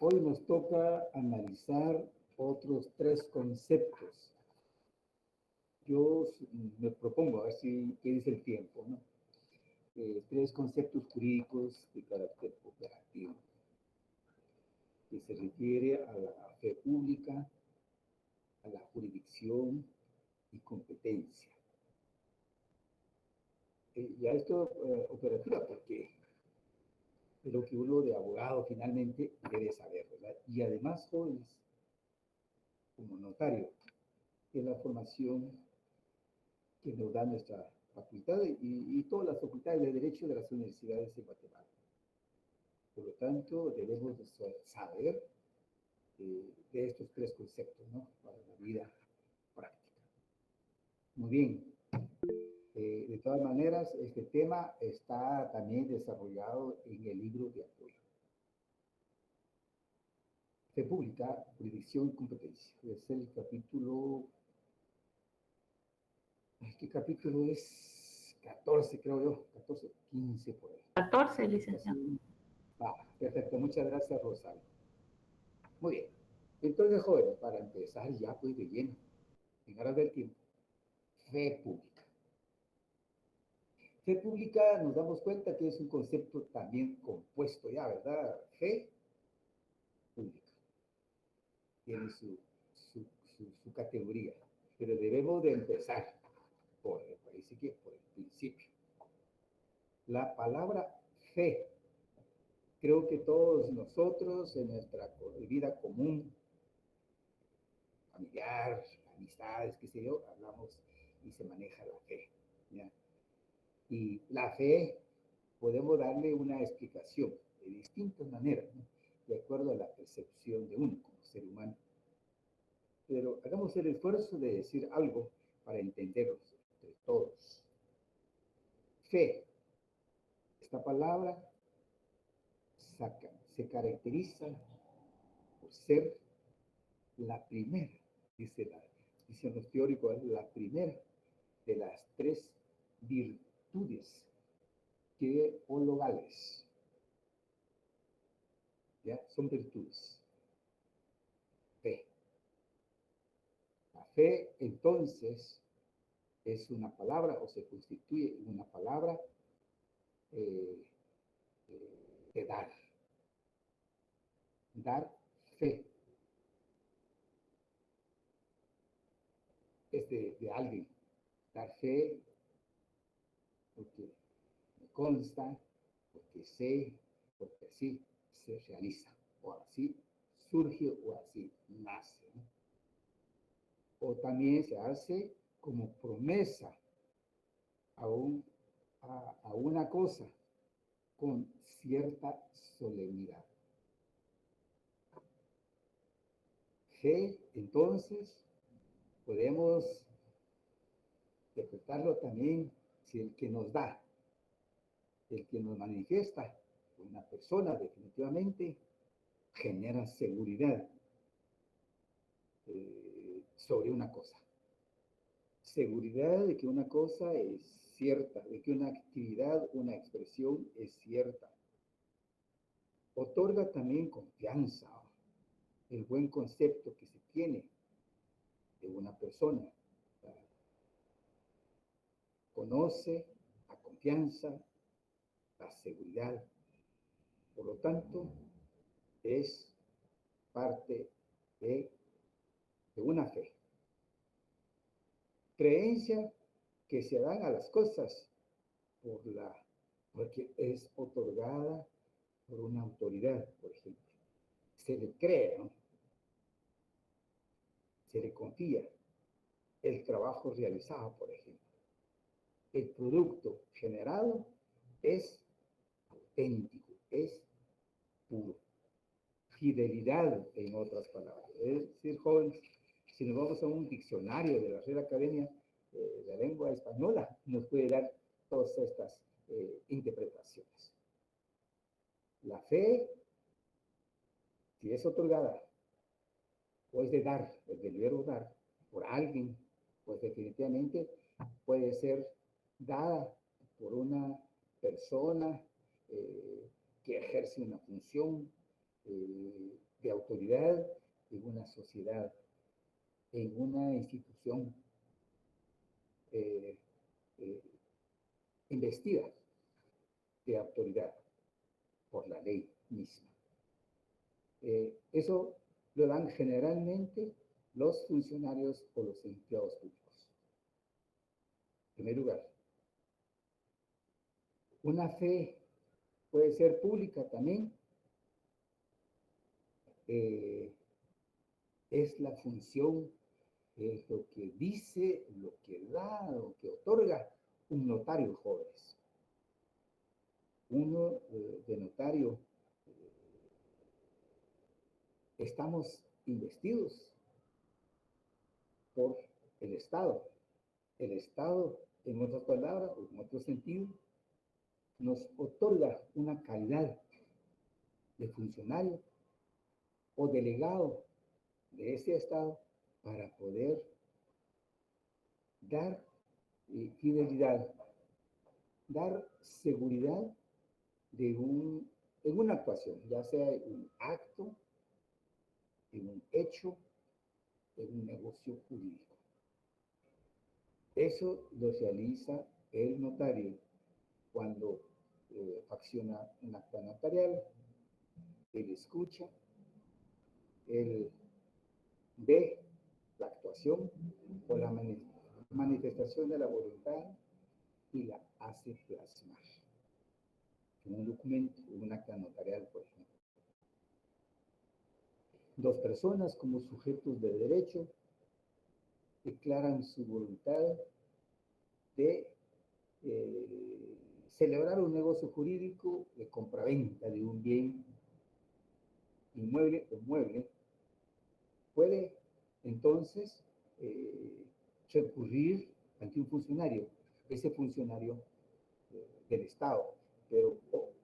Hoy nos toca analizar otros tres conceptos. Yo me propongo, a ver si qué dice el tiempo, ¿no? Tres conceptos jurídicos de carácter operativo, que se refiere a la fe pública, a la jurisdicción y competencia. Ya esto operativa, porque es lo que uno de abogado finalmente debe saber, ¿verdad? Y además, jóvenes, como notario, es la formación que nos da nuestra facultad y todas las facultades de Derecho de las universidades en Guatemala. Por lo tanto, debemos saber de estos tres conceptos, ¿no? Para la vida práctica. Muy bien. De todas maneras, este tema está también desarrollado en el libro de apoyo. Fe pública, jurisdicción y competencia. Es el capítulo... ¿Qué capítulo es? 14, creo yo. 14, 15 por ahí. 14, licenciado. Perfecto. Muchas gracias, Rosario. Muy bien. Entonces, jóvenes, para empezar ya pues de lleno, en aras del tiempo, fe pública. Fe pública nos damos cuenta que es un concepto también compuesto ya, ¿verdad? Fe pública. Tiene su categoría, pero debemos de empezar parece que por el principio. La palabra fe, creo que todos nosotros en nuestra vida común, familiar, amistades, qué sé yo, hablamos y se maneja la fe, ¿ya? Y la fe podemos darle una explicación de distintas maneras, ¿no? De acuerdo a la percepción de uno como ser humano. Pero hagamos el esfuerzo de decir algo para entenderlos entre todos. Fe. Esta palabra se caracteriza por ser la primera, dicen los teóricos, la primera de las tres virtudes teologales. ¿Ya? Son virtudes. Fe. La fe, entonces, es una palabra o se constituye en una palabra de dar. Dar fe. Es de alguien. Dar fe porque me consta, porque sé, porque así se realiza, o así surge, o así nace, ¿no? O también se hace como promesa a una cosa con cierta solemnidad. Fe, entonces, podemos interpretarlo también si el que nos da, el que nos manifiesta, una persona definitivamente genera seguridad sobre una cosa. Seguridad de que una cosa es cierta, de que una actividad, una expresión es cierta. Otorga también confianza, el buen concepto que se tiene de una persona. Conoce la confianza, la seguridad. Por lo tanto, es parte de una fe. Creencia que se dan a las cosas porque es otorgada por una autoridad, por ejemplo. Se le cree, ¿no? Se le confía el trabajo realizado, por ejemplo. El producto generado es auténtico, es puro. Fidelidad, en otras palabras. Es decir, jóvenes, si nos vamos a un diccionario de la Real Academia de la Lengua Española, nos puede dar todas estas interpretaciones. La fe, si es otorgada, o es de dar, es del verbo dar, por alguien, pues definitivamente puede ser dada por una persona que ejerce una función de autoridad en una sociedad, en una institución eh, eh, investida de autoridad por la ley misma. Eso lo dan generalmente los funcionarios o los empleados públicos. En primer lugar, una fe puede ser pública también. Es la función, es lo que dice, lo que da, lo que otorga un notario, jóvenes. Uno de notario, estamos investidos por el Estado. El Estado, en otras palabras, o en otro sentido, nos otorga una calidad de funcionario o delegado de ese Estado para poder dar fidelidad, dar seguridad en una actuación, ya sea en un acto, en un hecho, en un negocio jurídico. Eso lo realiza el notario cuando acciona un acta notarial. Él escucha, él ve la actuación o la manifestación de la voluntad y la hace plasmar en un documento, en un acta notarial, por ejemplo. Dos personas como sujetos de derecho declaran su voluntad de celebrar un negocio jurídico de compraventa de un bien inmueble o mueble. Puede entonces recurrir ante un funcionario, ese funcionario del Estado, pero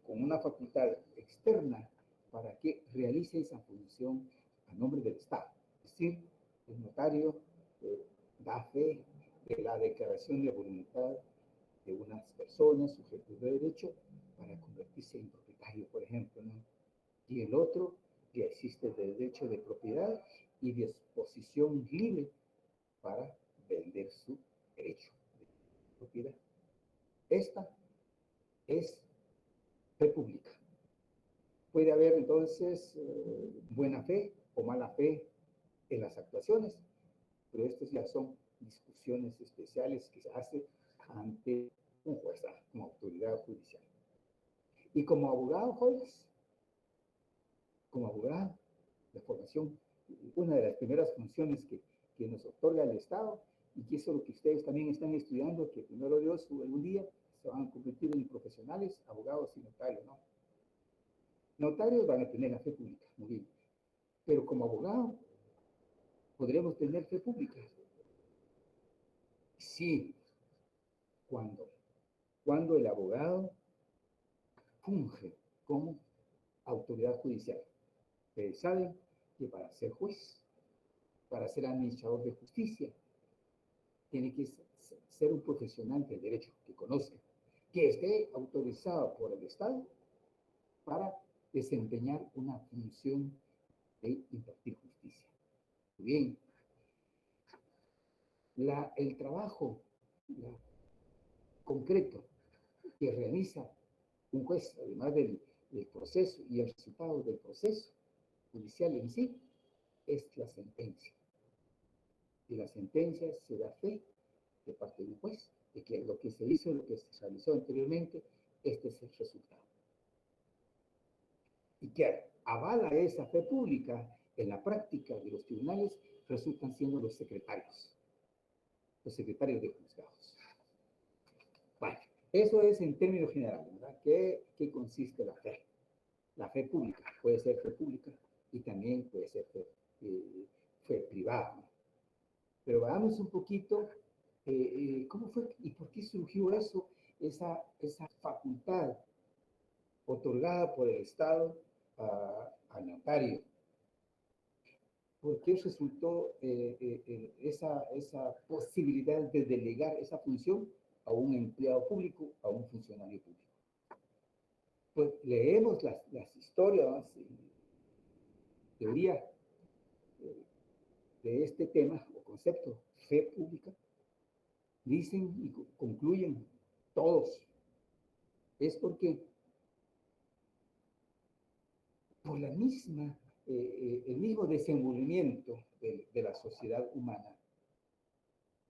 con una facultad externa para que realice esa función a nombre del Estado. Es decir, el notario da fe de la declaración de voluntad de unas personas, sujetos de derecho, para convertirse en propietario, por ejemplo, ¿no? Y el otro que existe de derecho de propiedad y disposición libre para vender su derecho de propiedad. Esta es fe pública. Puede haber entonces buena fe o mala fe en las actuaciones, pero estas ya son discusiones especiales que se hacen ante un juez, como autoridad judicial. Y como abogado, jóvenes, como abogado de formación, una de las primeras funciones que nos otorga el Estado, y que eso es lo que ustedes también están estudiando, que primero Dios algún día se van a convertir en profesionales, abogados y notarios, ¿no? Notarios van a tener la fe pública, muy bien, pero como abogado podremos tener fe pública. Sí, cuando el abogado funge como autoridad judicial. Ustedes saben que para ser juez, para ser administrador de justicia, tiene que ser un profesional del derecho, que conozca, que esté autorizado por el Estado para desempeñar una función de impartir justicia. Bien, el trabajo concreto que realiza un juez, además del proceso y el resultado del proceso judicial en sí, es la sentencia. Y la sentencia se da fe de parte del juez de que lo que se hizo, lo que se realizó anteriormente, este es el resultado. Y que avala esa fe pública en la práctica de los tribunales resultan siendo los secretarios de juzgados. Bueno, eso es en términos generales, ¿verdad? ¿Qué consiste la fe? La fe pública puede ser fe pública y también puede ser fe privada, ¿no? Pero veamos un poquito cómo fue y por qué surgió eso, esa facultad otorgada por el Estado al notario. ¿Por qué resultó esa posibilidad de delegar esa función a un empleado público, a un funcionario público? Pues leemos las historias teoría de este tema o concepto, fe pública, dicen y concluyen todos, es porque por la misma, el mismo desenvolvimiento de la sociedad humana,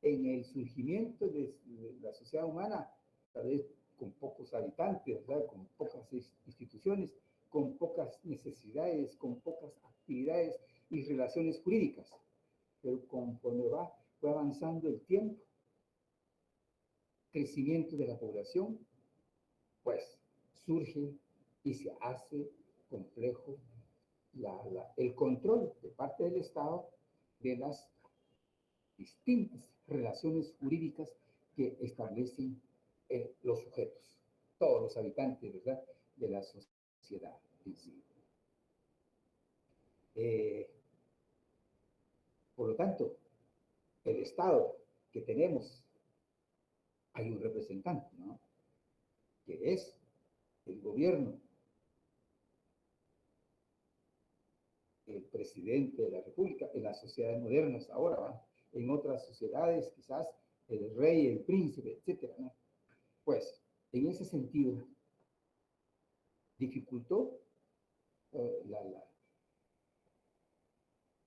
en el surgimiento de la sociedad humana, tal vez con pocos habitantes, ¿verdad? Con pocas instituciones, con pocas necesidades, con pocas actividades y relaciones jurídicas. Pero conforme fue avanzando el tiempo, crecimiento de la población, pues surge y se hace complejo el control de parte del Estado de las distintas relaciones jurídicas que establecen los sujetos, todos los habitantes, ¿verdad?, de la sociedad en sí. Por lo tanto, el Estado que tenemos, hay un representante, ¿no?, que es el gobierno, el presidente de la República, en las sociedades modernas ahora, ¿va? En otras sociedades quizás el rey, el príncipe, etcétera, ¿no? Pues, en ese sentido, dificultó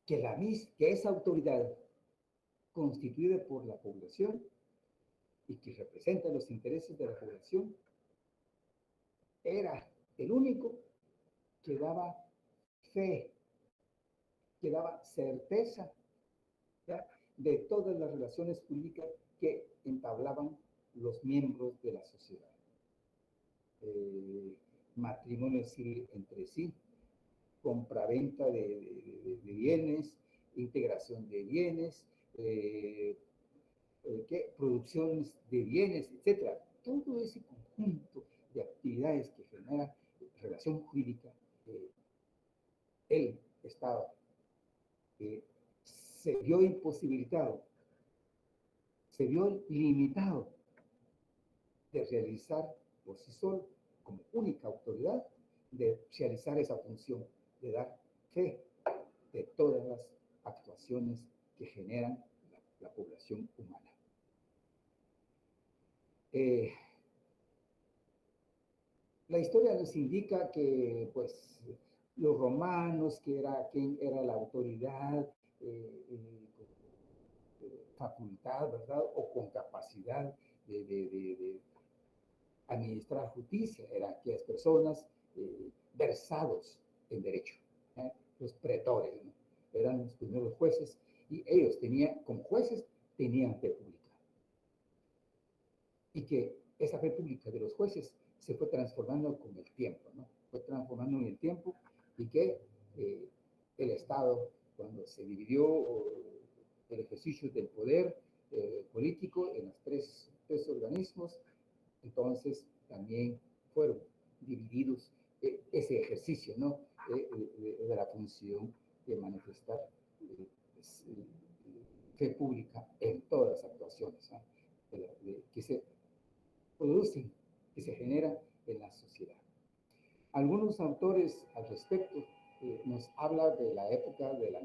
que esa autoridad constituida por la población y que representa los intereses de la población era el único que daba fe, que daba certeza, ¿ya?, de todas las relaciones jurídicas que entablaban los miembros de la sociedad. Matrimonio civil entre sí, compraventa de bienes, integración de bienes, producciones de bienes, etcétera. Todo ese conjunto de actividades que genera relación jurídica, el Estado se vio imposibilitado, se vio limitado de realizar por sí solo, como única autoridad, de realizar esa función, de dar fe de todas las actuaciones que generan la población humana. La historia nos indica que, pues, los romanos, quién era la autoridad, facultad, ¿verdad?, o con capacidad de administrar justicia, eran aquellas personas versados en derecho, los pretores, ¿no?, eran los primeros jueces, y ellos como jueces, tenían fe pública. Y que esa fe pública de los jueces se fue transformando con el tiempo, ¿no? Fue transformando en el tiempo, y que el Estado, cuando se dividió el ejercicio del poder político en los tres organismos, entonces también fueron divididos ese ejercicio, ¿no?, de la función de manifestar fe pública en todas las actuaciones, ¿no?, que se producen, que se generan en la sociedad. Algunos autores al respecto nos hablan de la época de la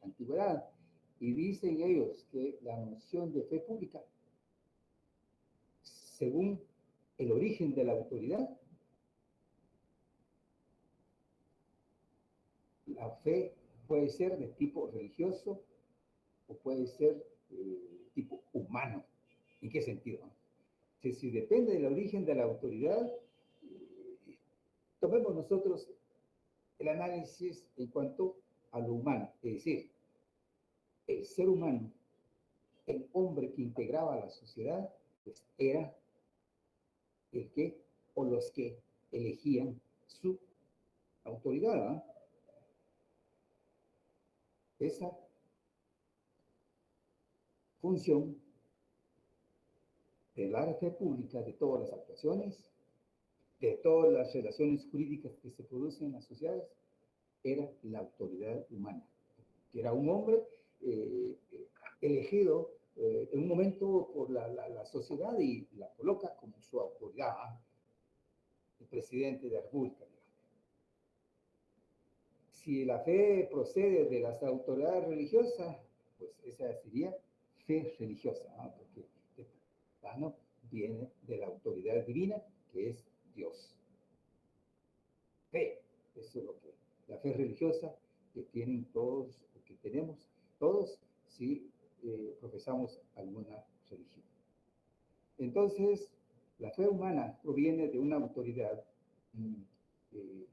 antigüedad, y dicen ellos que la noción de fe pública, según el origen de la autoridad, la fe puede ser de tipo religioso o puede ser tipo humano. ¿En qué sentido? Si depende del origen de la autoridad, tomemos nosotros el análisis en cuanto a lo humano, es decir, el ser humano, el hombre que integraba la sociedad, pues era el que o los que elegían su autoridad, ¿eh? Esa función de la fe pública de todas las actuaciones, de todas las relaciones jurídicas que se producen en las sociedades, era la autoridad humana, que era un hombre elegido en un momento por la sociedad, y la coloca como su autoridad, ¿eh?, el presidente de la República. Si la fe procede de las autoridades religiosas, pues esa sería fe religiosa, ¿no? Porque de plano viene de la autoridad divina, que es Dios. Fe, eso es lo que la fe religiosa que tienen todos, que tenemos todos, si profesamos alguna religión. Entonces, la fe humana proviene de una autoridad. eh,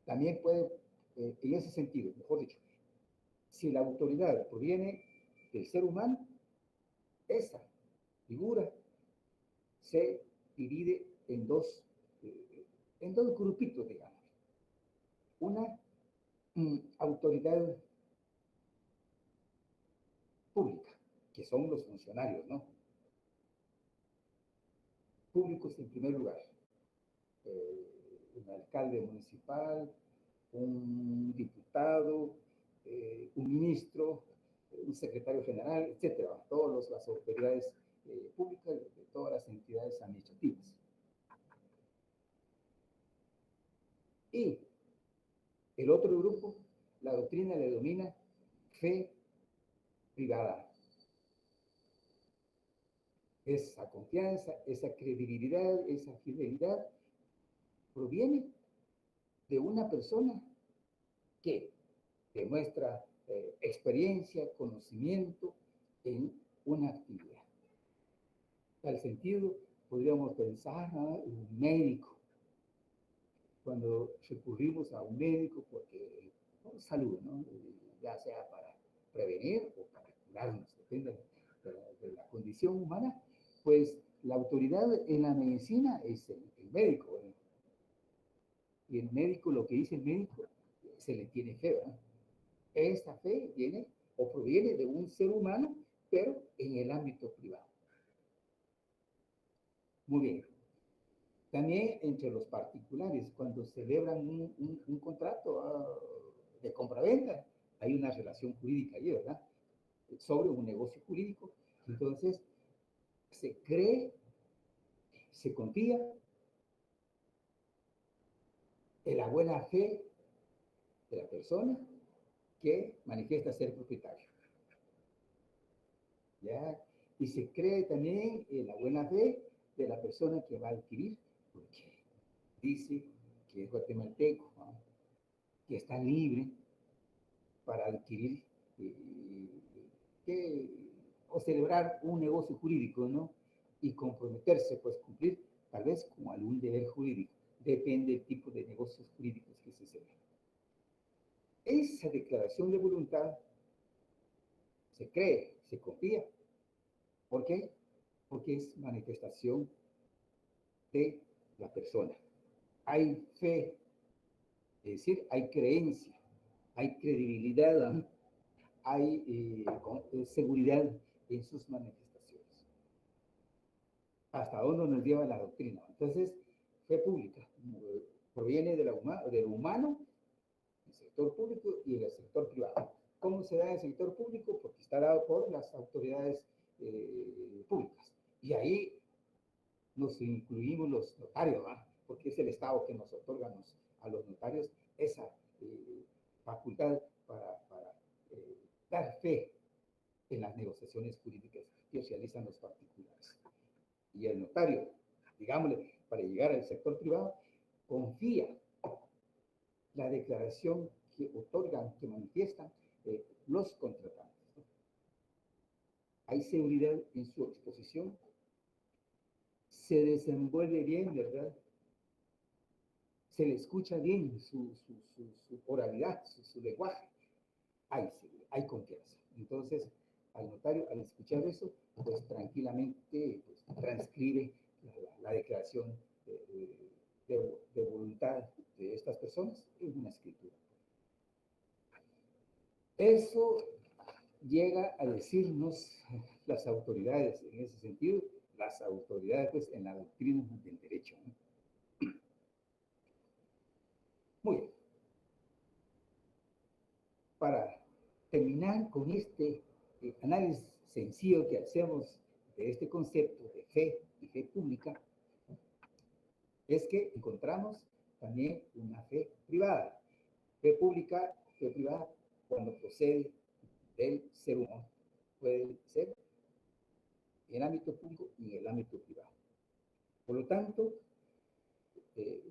También puede, en ese sentido, mejor dicho, si la autoridad proviene del ser humano, esa figura se divide en dos grupitos, digamos. Una autoridad pública, que son los funcionarios, ¿no? Públicos en primer lugar. Un alcalde municipal, un diputado, un ministro, un secretario general, etcétera, todas las autoridades públicas de todas las entidades administrativas. Y el otro grupo, la doctrina le denomina fe privada. Esa confianza, esa credibilidad, esa fidelidad proviene de una persona que demuestra experiencia, conocimiento en una actividad. En tal sentido, podríamos pensar en un médico. Cuando recurrimos a un médico porque salud, ¿no? Ya sea para prevenir o para curarnos, depende de la condición humana, pues la autoridad en la medicina es el médico, ¿no? Y el médico, lo que dice el médico, se le tiene fe, ¿verdad? Esta fe viene o proviene de un ser humano, pero en el ámbito privado. Muy bien. También entre los particulares, cuando celebran un contrato de compraventa, hay una relación jurídica allí, ¿verdad? Sobre un negocio jurídico. Entonces, se cree, se confía en la buena fe de la persona que manifiesta ser propietario. ¿Ya? Y se cree también en la buena fe de la persona que va a adquirir, porque dice que es guatemalteco, ¿no? Que está libre para adquirir o celebrar un negocio jurídico, ¿no? Y comprometerse, pues cumplir tal vez con algún deber jurídico. Depende del tipo de negocios jurídicos que se celebran. Esa declaración de voluntad se cree, se confía. ¿Por qué? Porque es manifestación de la persona. Hay fe, es decir, hay creencia, hay credibilidad, hay seguridad en sus manifestaciones. Hasta dónde nos lleva la doctrina. Entonces, fe pública proviene de del humano, el sector público y del sector privado. ¿Cómo se da en el sector público? Porque está dado por las autoridades públicas. Y ahí nos incluimos los notarios, ¿verdad? Porque es el Estado que nos otorga a los notarios esa facultad para dar fe en las negociaciones jurídicas que realizan los particulares. Y el notario, digámosle, para llegar al sector privado, confía la declaración que otorgan, que manifiestan los contratantes, ¿no? Hay seguridad en su exposición, se desenvuelve bien, ¿verdad? Se le escucha bien su oralidad, su lenguaje. Hay confianza. Entonces, al notario, al escuchar eso, pues tranquilamente pues, transcribe la declaración de voluntad de estas personas en una escritura. Eso llega a decirnos las autoridades en ese sentido, las autoridades pues, en la doctrina del derecho, ¿no? Muy bien. Para terminar con este análisis sencillo que hacemos de este concepto de fe y fe pública, es que encontramos también una fe privada. Fe pública fe privada cuando procede del ser humano. Puede ser en el ámbito público y en el ámbito privado. Por lo tanto, eh,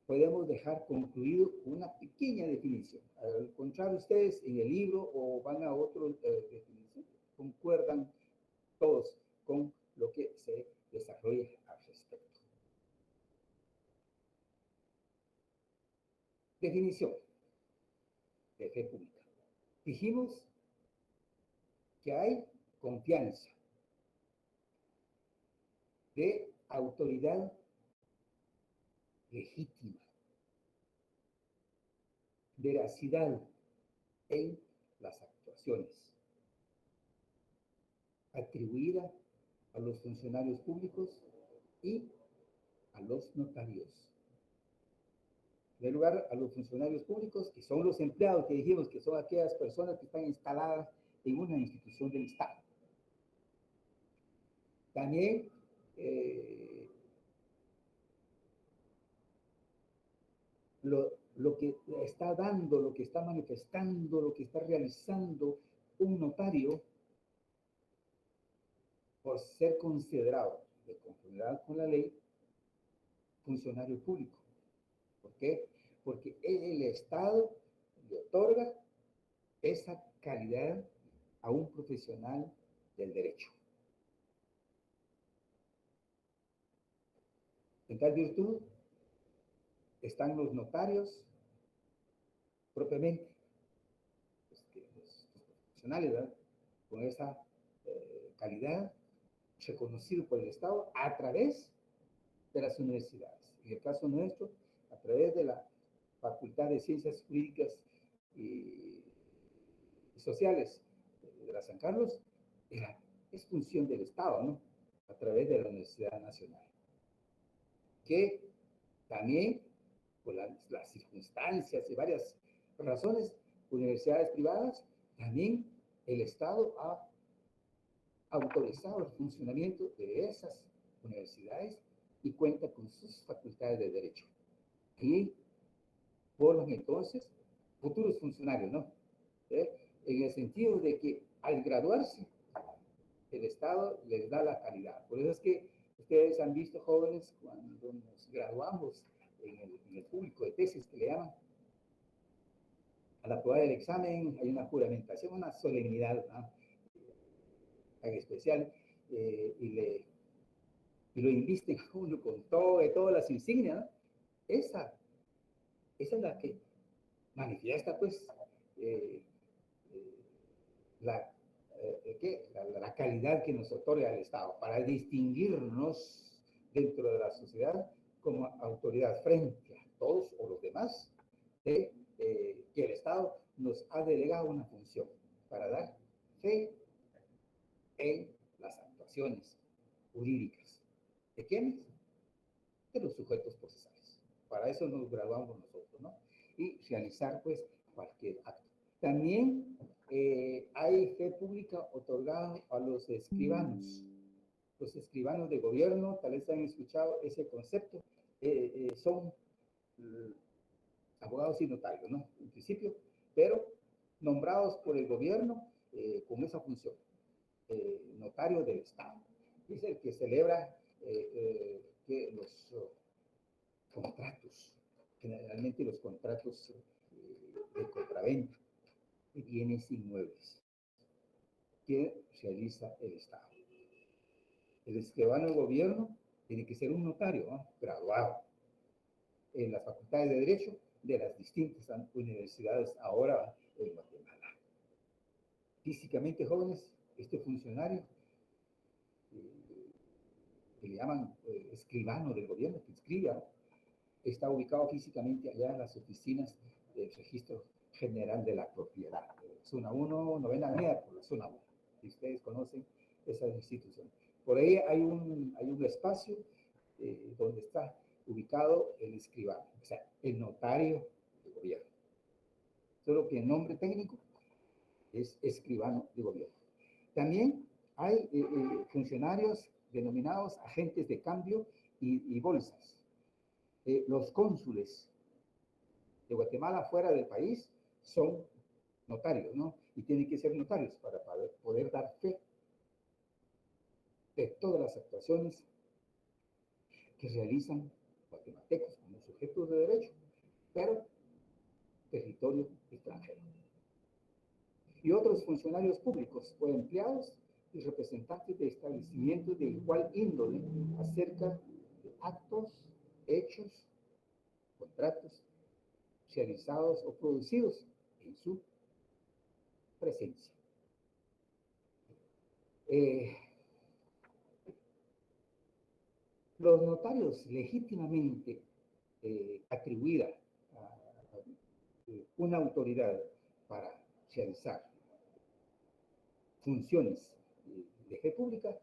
podemos dejar concluido una pequeña definición. Al encontrar ustedes en el libro o van a otra definición, concuerdan todos con lo que se desarrolla al respecto. Definición de fe pública. Dijimos que hay confianza de autoridad legítima, veracidad en las actuaciones, atribuida a los funcionarios públicos y a los notarios. En primer lugar, a los funcionarios públicos, que son los empleados que dijimos que son aquellas personas que están instaladas en una institución del Estado. También lo que está dando, lo que está manifestando, lo que está realizando un notario por ser considerado de conformidad con la ley funcionario público. ¿Por qué? Porque el Estado le otorga esa calidad a un profesional del derecho. En tal virtud están los notarios propiamente, los profesionales, ¿verdad? Con esa calidad reconocido por el Estado a través de las universidades. En el caso nuestro, a través de la Facultad de Ciencias Jurídicas y Sociales de la San Carlos, es función del Estado, ¿no? A través de la Universidad Nacional. Que también, por las circunstancias y varias razones, universidades privadas, también el Estado ha autorizado el funcionamiento de esas universidades y cuenta con sus facultades de derecho. Y forman entonces futuros funcionarios, ¿no? En el sentido de que al graduarse, el Estado les da la calidad. Por eso es que ustedes han visto, jóvenes, cuando nos graduamos en el público de tesis que le llaman, a la prueba del examen hay una juramentación, una solemnidad, ¿no? Tan especial, y lo invisten a uno con todas las insignias, ¿no? Esa es la que manifiesta, pues, la, la calidad que nos otorga el Estado para distinguirnos dentro de la sociedad como autoridad frente a todos o los demás, de que el Estado nos ha delegado una función para dar fe en las actuaciones jurídicas. ¿De quiénes? De los sujetos procesales. Para eso nos graduamos nosotros, ¿no? Y realizar, pues, cualquier acto. También hay fe pública otorgada a los escribanos. Los escribanos de gobierno, tal vez han escuchado ese concepto, son abogados y notarios, ¿no? En principio, pero nombrados por el gobierno con esa función. Notario del Estado. Es el que celebra que los contratos, generalmente los contratos de compraventa de bienes inmuebles que realiza el Estado. El escribano del gobierno tiene que ser un notario, ¿no? Graduado en las facultades de Derecho de las distintas universidades ahora en Guatemala. Físicamente, jóvenes, este funcionario que le llaman escribano del gobierno, que escriba, está ubicado físicamente allá en las oficinas del Registro General de la Propiedad, zona 1, novena avenida, por la zona 1, si ustedes conocen esa institución. Por ahí hay un espacio donde está ubicado el escribano, o sea, el notario de gobierno. Solo que el nombre técnico es escribano de gobierno. También hay funcionarios denominados agentes de cambio y bolsas. Los cónsules de Guatemala fuera del país son notarios, ¿no? Y tienen que ser notarios para poder dar fe de todas las actuaciones que realizan guatemaltecos como sujetos de derecho, pero territorio extranjero. Y otros funcionarios públicos o empleados y representantes de establecimientos de igual índole acerca de actos, hechos, contratos realizados o producidos en su presencia. Los notarios legítimamente atribuida a una autoridad para realizar funciones de fe pública,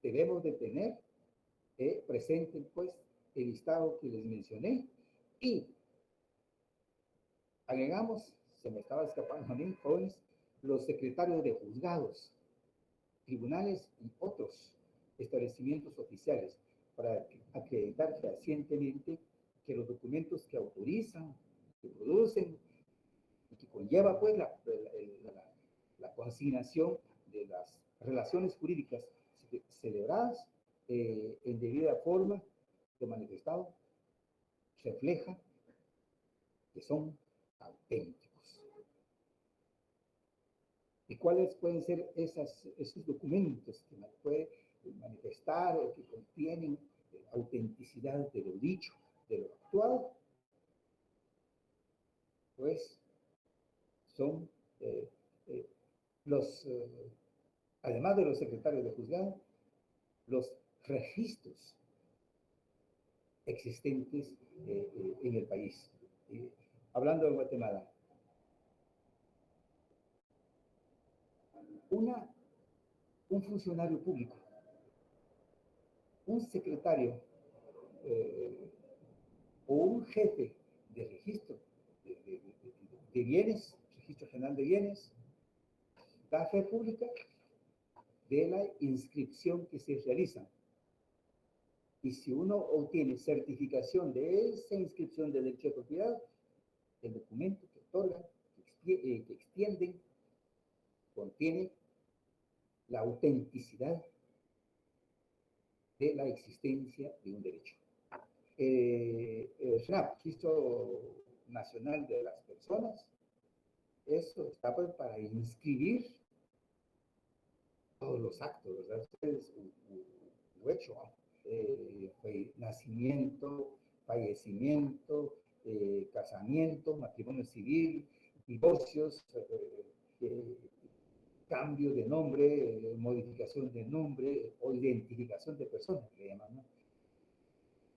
debemos de tener presente pues el listado que les mencioné y agregamos, se me estaba escapando a mí, jóvenes, los secretarios de juzgados, tribunales y otros establecimientos oficiales para acreditar fehacientemente que los documentos que autorizan, que producen y que conlleva pues la consignación de las relaciones jurídicas celebradas en debida forma de manifestado refleja que son auténticos. ¿Y cuáles pueden ser esos documentos que puede manifestar o que contienen autenticidad de lo dicho, de lo actuado? Pues son además de los secretarios de juzgado, los registros existentes en el país. Hablando de Guatemala, un funcionario público, un secretario o un jefe de registro de bienes, registro general de bienes, da fe pública de la inscripción que se realiza. Y si uno obtiene certificación de esa inscripción de derecho de propiedad, el documento que otorga, que extienden, contiene la autenticidad de la existencia de un derecho. El RNAP, Registro Nacional de las Personas, eso está pues para inscribir todos los actos, ¿verdad? Ustedes, hecho, nacimiento, fallecimiento, casamiento, matrimonio civil, divorcios, cambio de nombre, modificación de nombre o identificación de personas, que le llaman, ¿no?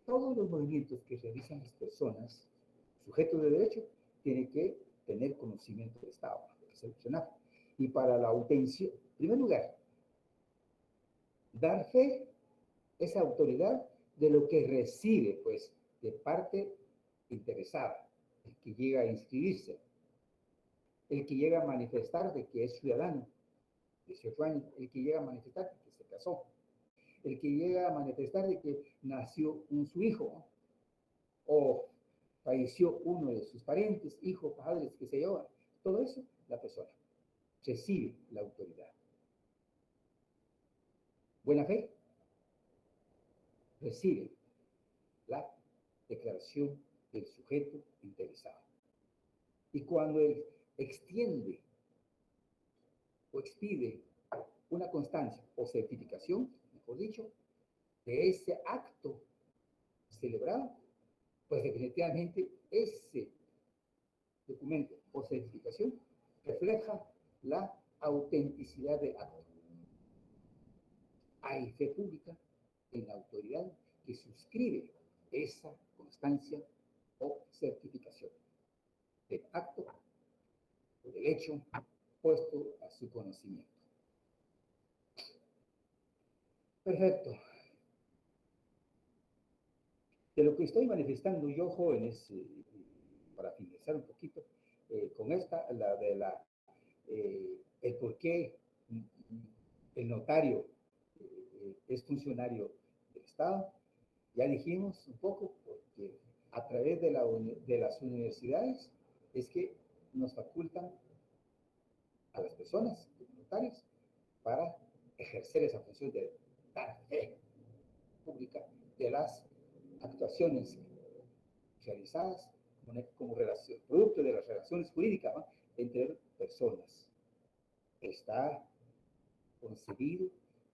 Todos los movimientos que realizan las personas, sujetos de derecho, tienen que tener conocimiento de Estado, seleccionar. Y para la obtención, en primer lugar, dar fe, esa autoridad, de lo que recibe, pues, de parte interesada, el que llega a inscribirse, el que llega a manifestar de que es ciudadano, 18 años, el que llega a manifestar de que se casó, el que llega a manifestar de que nació su hijo, o falleció uno de sus parientes, hijos, padres, que se llevan. Todo eso, la persona recibe la autoridad. Buena fe, recibe la declaración del sujeto interesado. Y cuando él extiende o expide una constancia o certificación, mejor dicho, de ese acto celebrado, pues definitivamente ese documento o certificación refleja la autenticidad del acto. Hay fe pública en la autoridad que suscribe esa constancia o certificación del acto o del hecho puesto a su conocimiento. Perfecto. De lo que estoy manifestando yo, jóvenes, para finalizar un poquito, con esta, el por qué el notario es funcionario del Estado, ya dijimos un poco, porque a través de las universidades es que nos facultan a las personas, los notarios, para ejercer esa función de dar fe pública de las actuaciones realizadas como relación, producto de las relaciones jurídicas, ¿no?, entre personas. Está concebido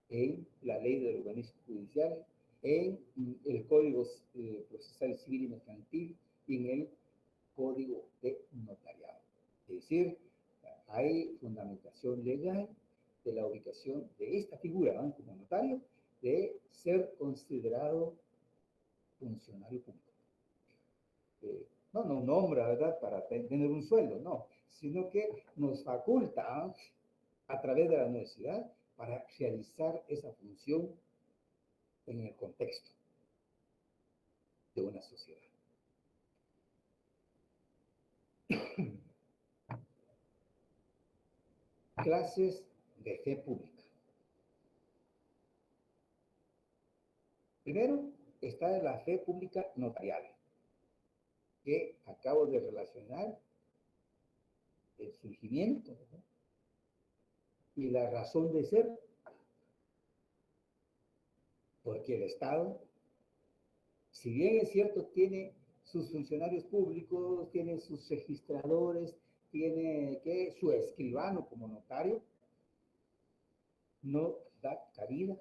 en la ley del organismo judicial, en el Código Procesal Civil y Mercantil y en el Código de Notariado. Es decir, hay fundamentación legal de la ubicación de esta figura, ¿no?, como notario, de ser considerado funcionario público. No nombra, ¿verdad?, para tener un sueldo, no, sino que nos faculta, ¿no?, a través de la universidad para realizar esa función en el contexto de una sociedad. Clases de fe pública. Primero está la fe pública notarial, que acabo de relacionar el surgimiento, ¿no?, y la razón de ser, porque el Estado, si bien es cierto, tiene sus funcionarios públicos, tiene sus registradores, tiene que su escribano como notario, no da cabida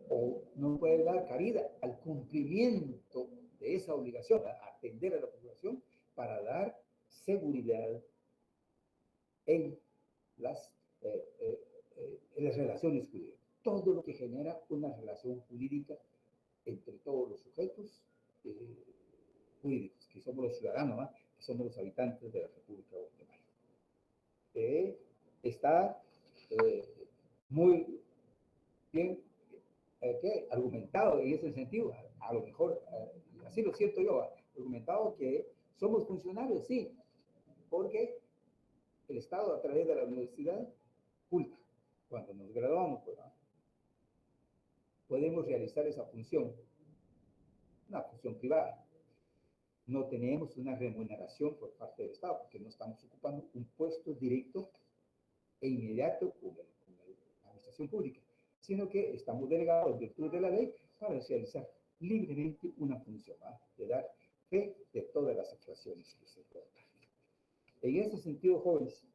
o no puede dar cabida al cumplimiento de esa obligación, a atender a la población para dar seguridad en en las relaciones jurídicas. Todo lo que genera una relación jurídica entre todos los sujetos jurídicos, que somos los ciudadanos, ¿no?, que somos los habitantes de la República de Guatemala. Está muy bien argumentado en ese sentido, a lo mejor, así lo siento yo, argumentado que somos funcionarios, sí, porque el Estado a través de la universidad oculta. Cuando nos graduamos, pues, ¿no?, podemos realizar esa función, una función privada. No tenemos una remuneración por parte del Estado, porque no estamos ocupando un puesto directo e inmediato con la administración pública, sino que estamos delegados en virtud de la ley para realizar libremente una función, ¿no?, de dar fe de todas las actuaciones que se puedan. En ese sentido, jóvenes,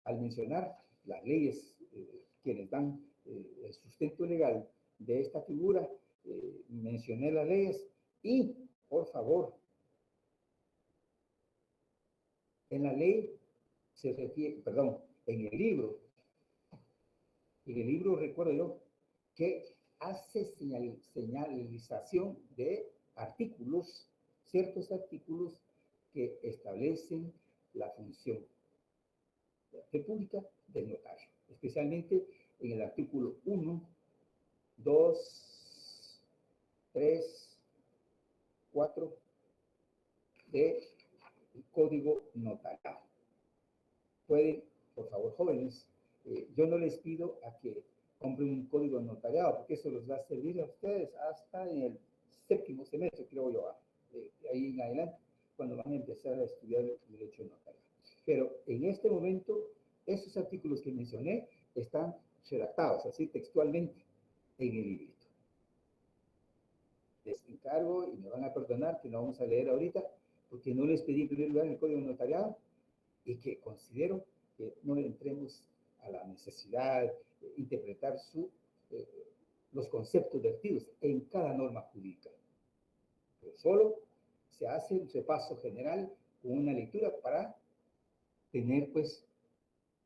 al mencionar las leyes que les dan el sustento legal de esta figura, mencioné las leyes y, por favor, en la ley se refiere, perdón, en el libro recuerdo yo que hace señalización de artículos, ciertos artículos que establecen la función de la fe pública del notario, especialmente en el artículo 1, 2, 3, 4 del Código Notarial. Pueden, por favor, jóvenes, yo no les pido a que compren un código notariado, porque eso les va a servir a ustedes hasta en el 7º semestre, creo yo, de ahí en adelante, cuando van a empezar a estudiar el derecho notarial. Pero en este momento, esos artículos que mencioné están redactados así textualmente en el librito. Les encargo, y me van a perdonar que no vamos a leer ahorita, porque no les pedí en primer lugar el código notariado, y que considero que no entremos a la necesidad de interpretar los conceptos vertidos en cada norma jurídica. Pero solo se hace un repaso general con una lectura para tener, pues,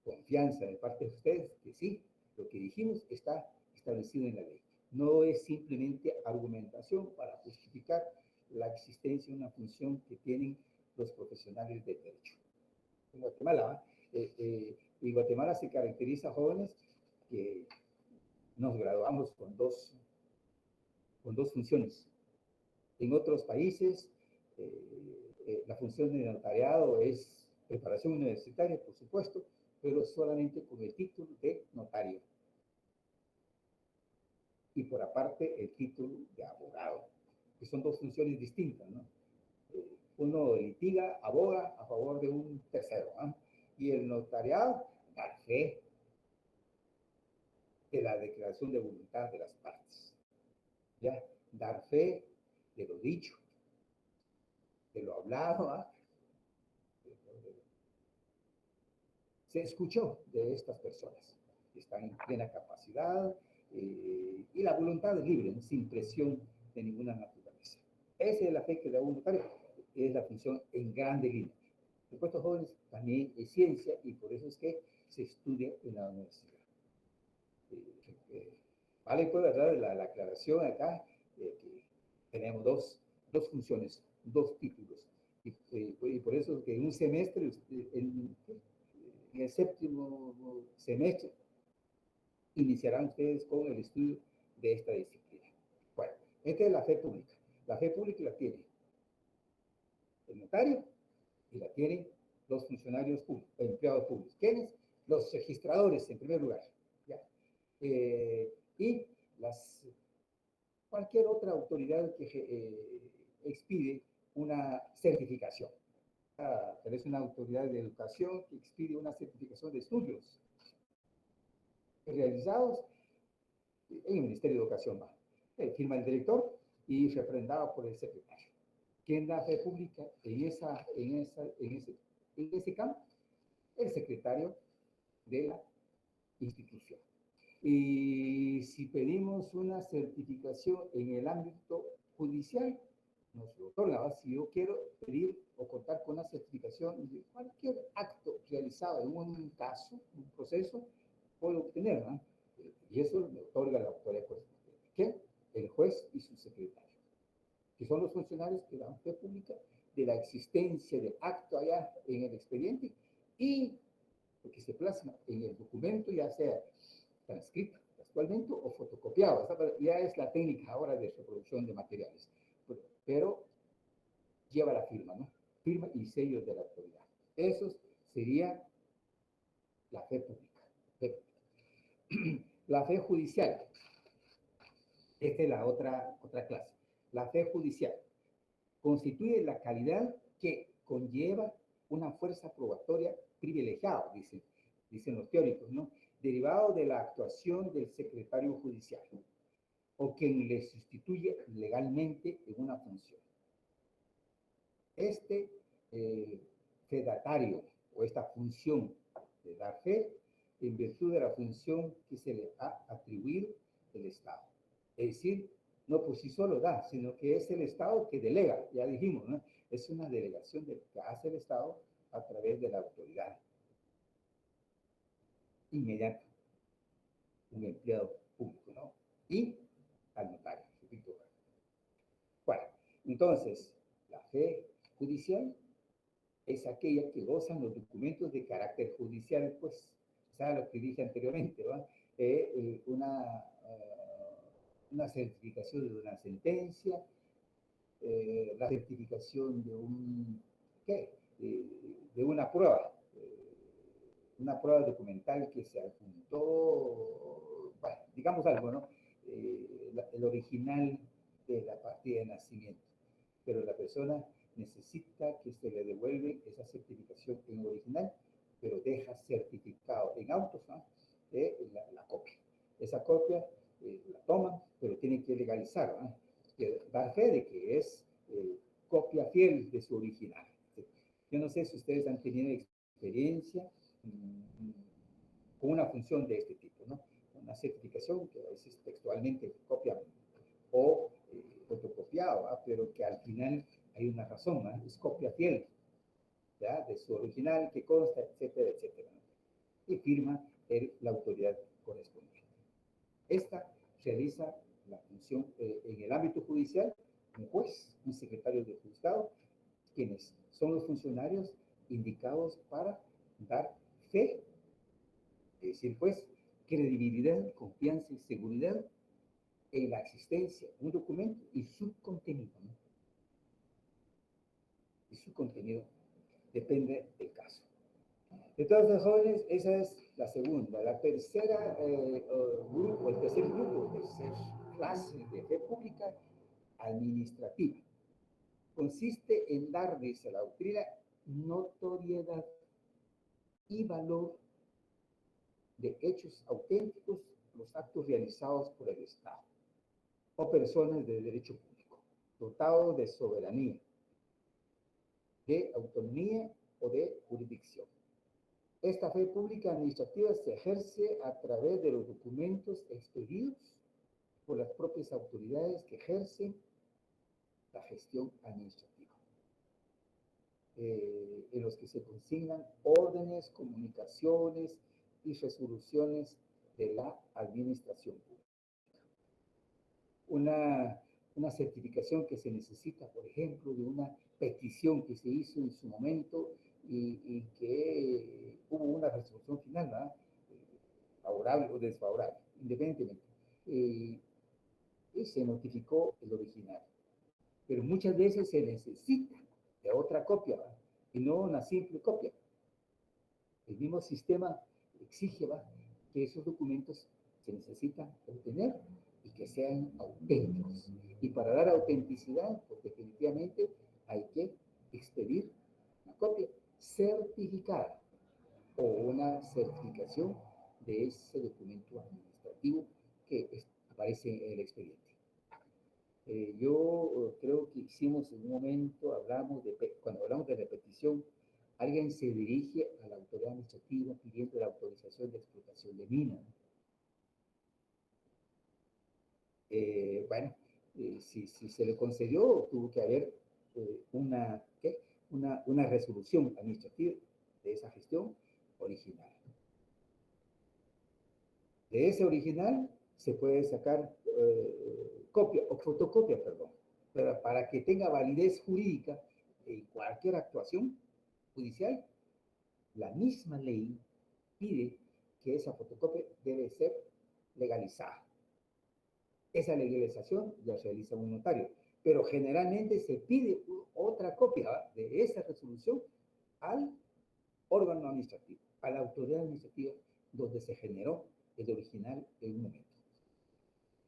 confianza de parte de ustedes que sí, lo que dijimos está establecido en la ley. No es simplemente argumentación para justificar la existencia de una función que tienen los profesionales del derecho. En Guatemala, y Guatemala se caracteriza, jóvenes, que nos graduamos con dos funciones. En otros países, la función de notariado es preparación universitaria, por supuesto, pero solamente con el título de notario. Y por aparte, el título de abogado, que son dos funciones distintas, ¿no? uno litiga, aboga a favor de un tercero. Y el notariado, dar fe de la declaración de voluntad de las partes. ¿Ya? Dar fe de lo dicho, de lo hablado. Se escuchó de estas personas. Están en plena capacidad y la voluntad es libre, ¿no? Sin presión de ninguna naturaleza. Esa es la fe que da un notario, es la función en grande línea. Por supuesto, jóvenes, también es ciencia y por eso es que se estudia en la universidad. Vale, pues, ¿verdad? La aclaración acá, que tenemos dos funciones, dos títulos. Y por eso que en un semestre, en el séptimo semestre, iniciarán ustedes con el estudio de esta disciplina. Bueno, esta es la fe pública. La fe pública la tiene el notario y la tienen los funcionarios públicos, empleados públicos. ¿Quiénes? Los registradores, en primer lugar. ¿Ya? Y cualquier otra autoridad que expide una certificación. Es una autoridad de educación que expide una certificación de estudios realizados en el Ministerio de Educación. Firma el director y refrendado por el secretario. ¿Quién da fe pública en ese campo? El secretario de la institución. Y si pedimos una certificación en el ámbito judicial, nos lo otorga. Si yo quiero pedir o contar con una certificación de cualquier acto realizado en un caso, un proceso, puedo obtener, ¿no? Y eso me otorga la autoridad correspondiente. ¿Qué? El juez y su secretario, que son los funcionarios que dan fe pública de la existencia del acto allá en el expediente y lo que se plasma en el documento, ya sea transcrito actualmente o fotocopiado. Esta ya es la técnica ahora de reproducción de materiales, pero lleva la firma, ¿no? Firma y sello de la autoridad. Eso sería la fe pública. La fe judicial. Esta es la otra clase. La fe judicial constituye la calidad que conlleva una fuerza probatoria privilegiada, dicen los teóricos, ¿no? Derivado de la actuación del secretario judicial o quien le sustituye legalmente en una función. Este fedatario o esta función de dar fe en virtud de la función que se le ha atribuido el Estado. Es decir, no por sí solo da, sino que es el Estado que delega, ya dijimos, ¿no? Es una delegación de que hace el Estado a través de la autoridad inmediata, un empleado público, ¿no? Y al notario, repito. Bueno, entonces, la fe judicial es aquella que gozan los documentos de carácter judicial, pues, ¿sabes lo que dije anteriormente, ¿va? Una certificación de una sentencia, la certificación de de una prueba documental que se adjuntó, bueno, digamos algo, ¿no? El original de la partida de nacimiento, pero la persona necesita que se le devuelva esa certificación en original, pero deja certificado en autos, ¿no? La copia. Esa copia la toman, pero tienen que legalizar, ¿no? Dar fe de que es copia fiel de su original. Yo no sé si ustedes han tenido experiencia con una función de este tipo, ¿no? Una certificación que a veces textualmente copia o fotocopiado, ¿ah? Pero que al final hay una razón, ¿no? Es copia fiel, ¿ya? De su original que consta, etcétera, etcétera, ¿no? Y firma la autoridad correspondiente. Esta realiza la función en el ámbito judicial, un juez, un secretario de juzgado, quienes son los funcionarios indicados para dar fe, es decir, pues, credibilidad, confianza y seguridad en la existencia de un documento y su contenido, ¿no? Y su contenido depende del caso. Entonces, jóvenes, esa es la segunda. La tercera grupo, el tercer grupo, tercera clase de fe pública administrativa. consiste en dar, dice la doctrina, notoriedad y valor de hechos auténticos, los actos realizados por el Estado o personas de derecho público, dotados de soberanía, de autonomía o de jurisdicción. Esta fe pública administrativa se ejerce a través de los documentos expedidos por las propias autoridades que ejercen la gestión administrativa, en los que se consignan órdenes, comunicaciones y resoluciones de la administración pública. Una certificación que se necesita, por ejemplo, de una petición que se hizo en su momento y que hubo una resolución final, ¿verdad? Favorable o desfavorable, independientemente. Y se notificó el original. Pero muchas veces se necesita de otra copia, ¿verdad? Y no una simple copia. El mismo sistema exige, ¿verdad?, que esos documentos se necesitan obtener y que sean auténticos. Y para dar autenticidad, pues definitivamente hay que expedir una copia certificada o una certificación de ese documento administrativo que aparece en el expediente. Yo creo que hicimos en un momento, cuando hablamos de repetición, alguien se dirige a la autoridad administrativa pidiendo la autorización de explotación de minas. Bueno, si se le concedió, tuvo que haber una resolución administrativa de esa gestión original. De ese original se puede sacar copia o fotocopia, perdón, pero para que tenga validez jurídica en cualquier actuación judicial, la misma ley pide que esa fotocopia debe ser legalizada. Esa legalización la realiza un notario, pero generalmente se pide otra copia de esa resolución al órgano administrativo, a la autoridad administrativa donde se generó el original en un momento.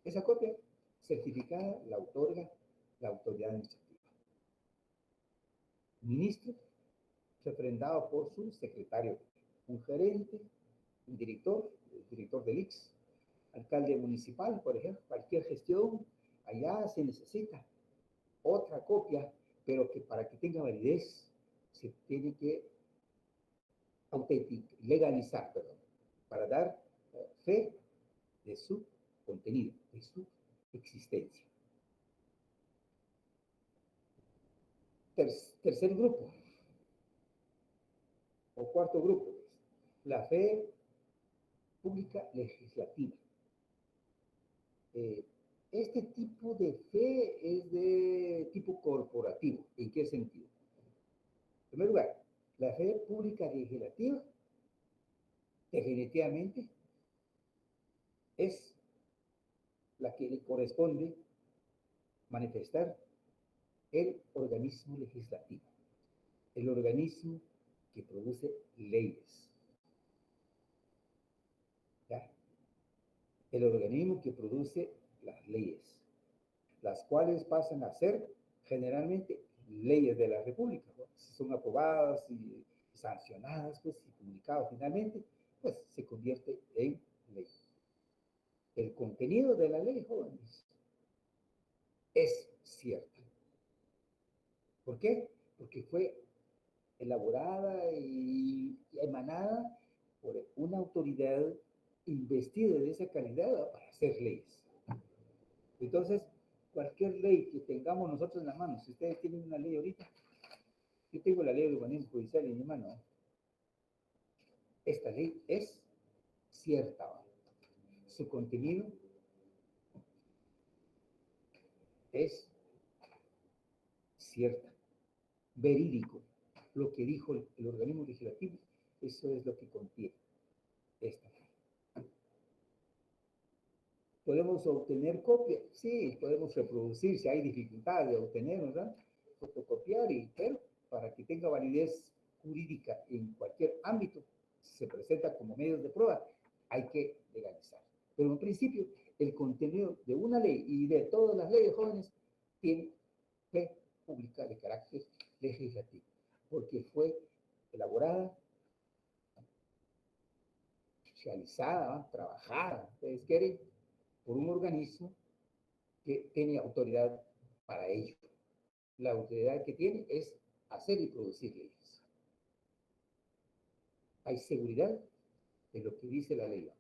Esa copia certificada la otorga la autoridad administrativa. Ministro, refrendado por su secretario, un gerente, un director, el director del ICS, alcalde municipal, por ejemplo, cualquier gestión, allá se necesita otra copia, pero que para que tenga validez se tiene que legalizar, perdón, para dar fe de su contenido, de su existencia. Tercer grupo, o cuarto grupo, la fe pública legislativa. Este tipo de fe es de tipo corporativo. ¿En qué sentido? En primer lugar, la fe pública legislativa definitivamente es la que le corresponde manifestar el organismo legislativo, el organismo que produce leyes. ¿Ya? El organismo que produce las leyes, las cuales pasan a ser generalmente leyes de la República, ¿no? Si son aprobadas y sancionadas, pues, y publicadas finalmente, pues se convierte en ley. El contenido de la ley, jóvenes, es cierto. ¿Por qué? Porque fue elaborada y emanada por una autoridad investida de esa calidad para hacer leyes. Entonces, cualquier ley que tengamos nosotros en la mano, si ustedes tienen una ley ahorita, yo tengo la ley de urbanismo judicial en mi mano, esta ley es cierta, su contenido es cierta, verídico. Lo que dijo el organismo legislativo, eso es lo que contiene esta ley. ¿Podemos obtener copia? Sí, podemos reproducir si hay dificultad de obtener, ¿verdad? Fotocopiar, pero para que tenga validez jurídica en cualquier ámbito, si se presenta como medios de prueba, hay que legalizar. Pero en principio, el contenido de una ley y de todas las leyes, jóvenes, tiene fe pública de carácter legislativo, porque fue elaborada, socializada, trabajada, ustedes quieren, por un organismo que tiene autoridad para ello. La autoridad que tiene es hacer y producir leyes. Hay seguridad en lo que dice la ley,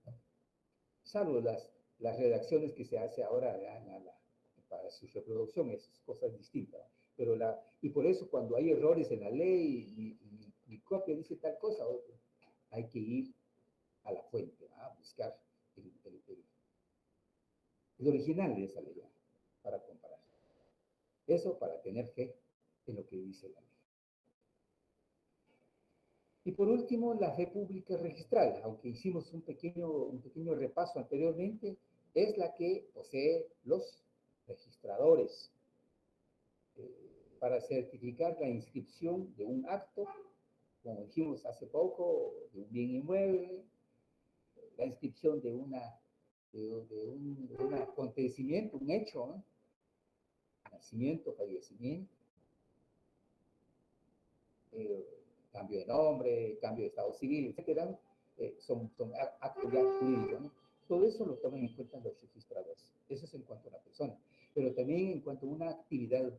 salvo las redacciones que se hace ahora para su reproducción, es cosas distintas. Pero y por eso cuando hay errores en la ley y copia dice tal cosa, hay que ir a la fuente, a buscar el original de esa ley para comparar. Eso para tener fe en lo que dice la ley. Y por último, la fe pública registral, aunque hicimos un pequeño repaso anteriormente, es la que posee los registradores para certificar la inscripción de un acto, como dijimos hace poco, de un bien inmueble, la inscripción de un acontecimiento, un hecho, ¿no? Nacimiento, fallecimiento, cambio de nombre, cambio de estado civil, etcétera, son actos ya jurídicos, ¿no? Todo eso lo toman en cuenta los registradores. Eso es en cuanto a la persona. Pero también en cuanto a una actividad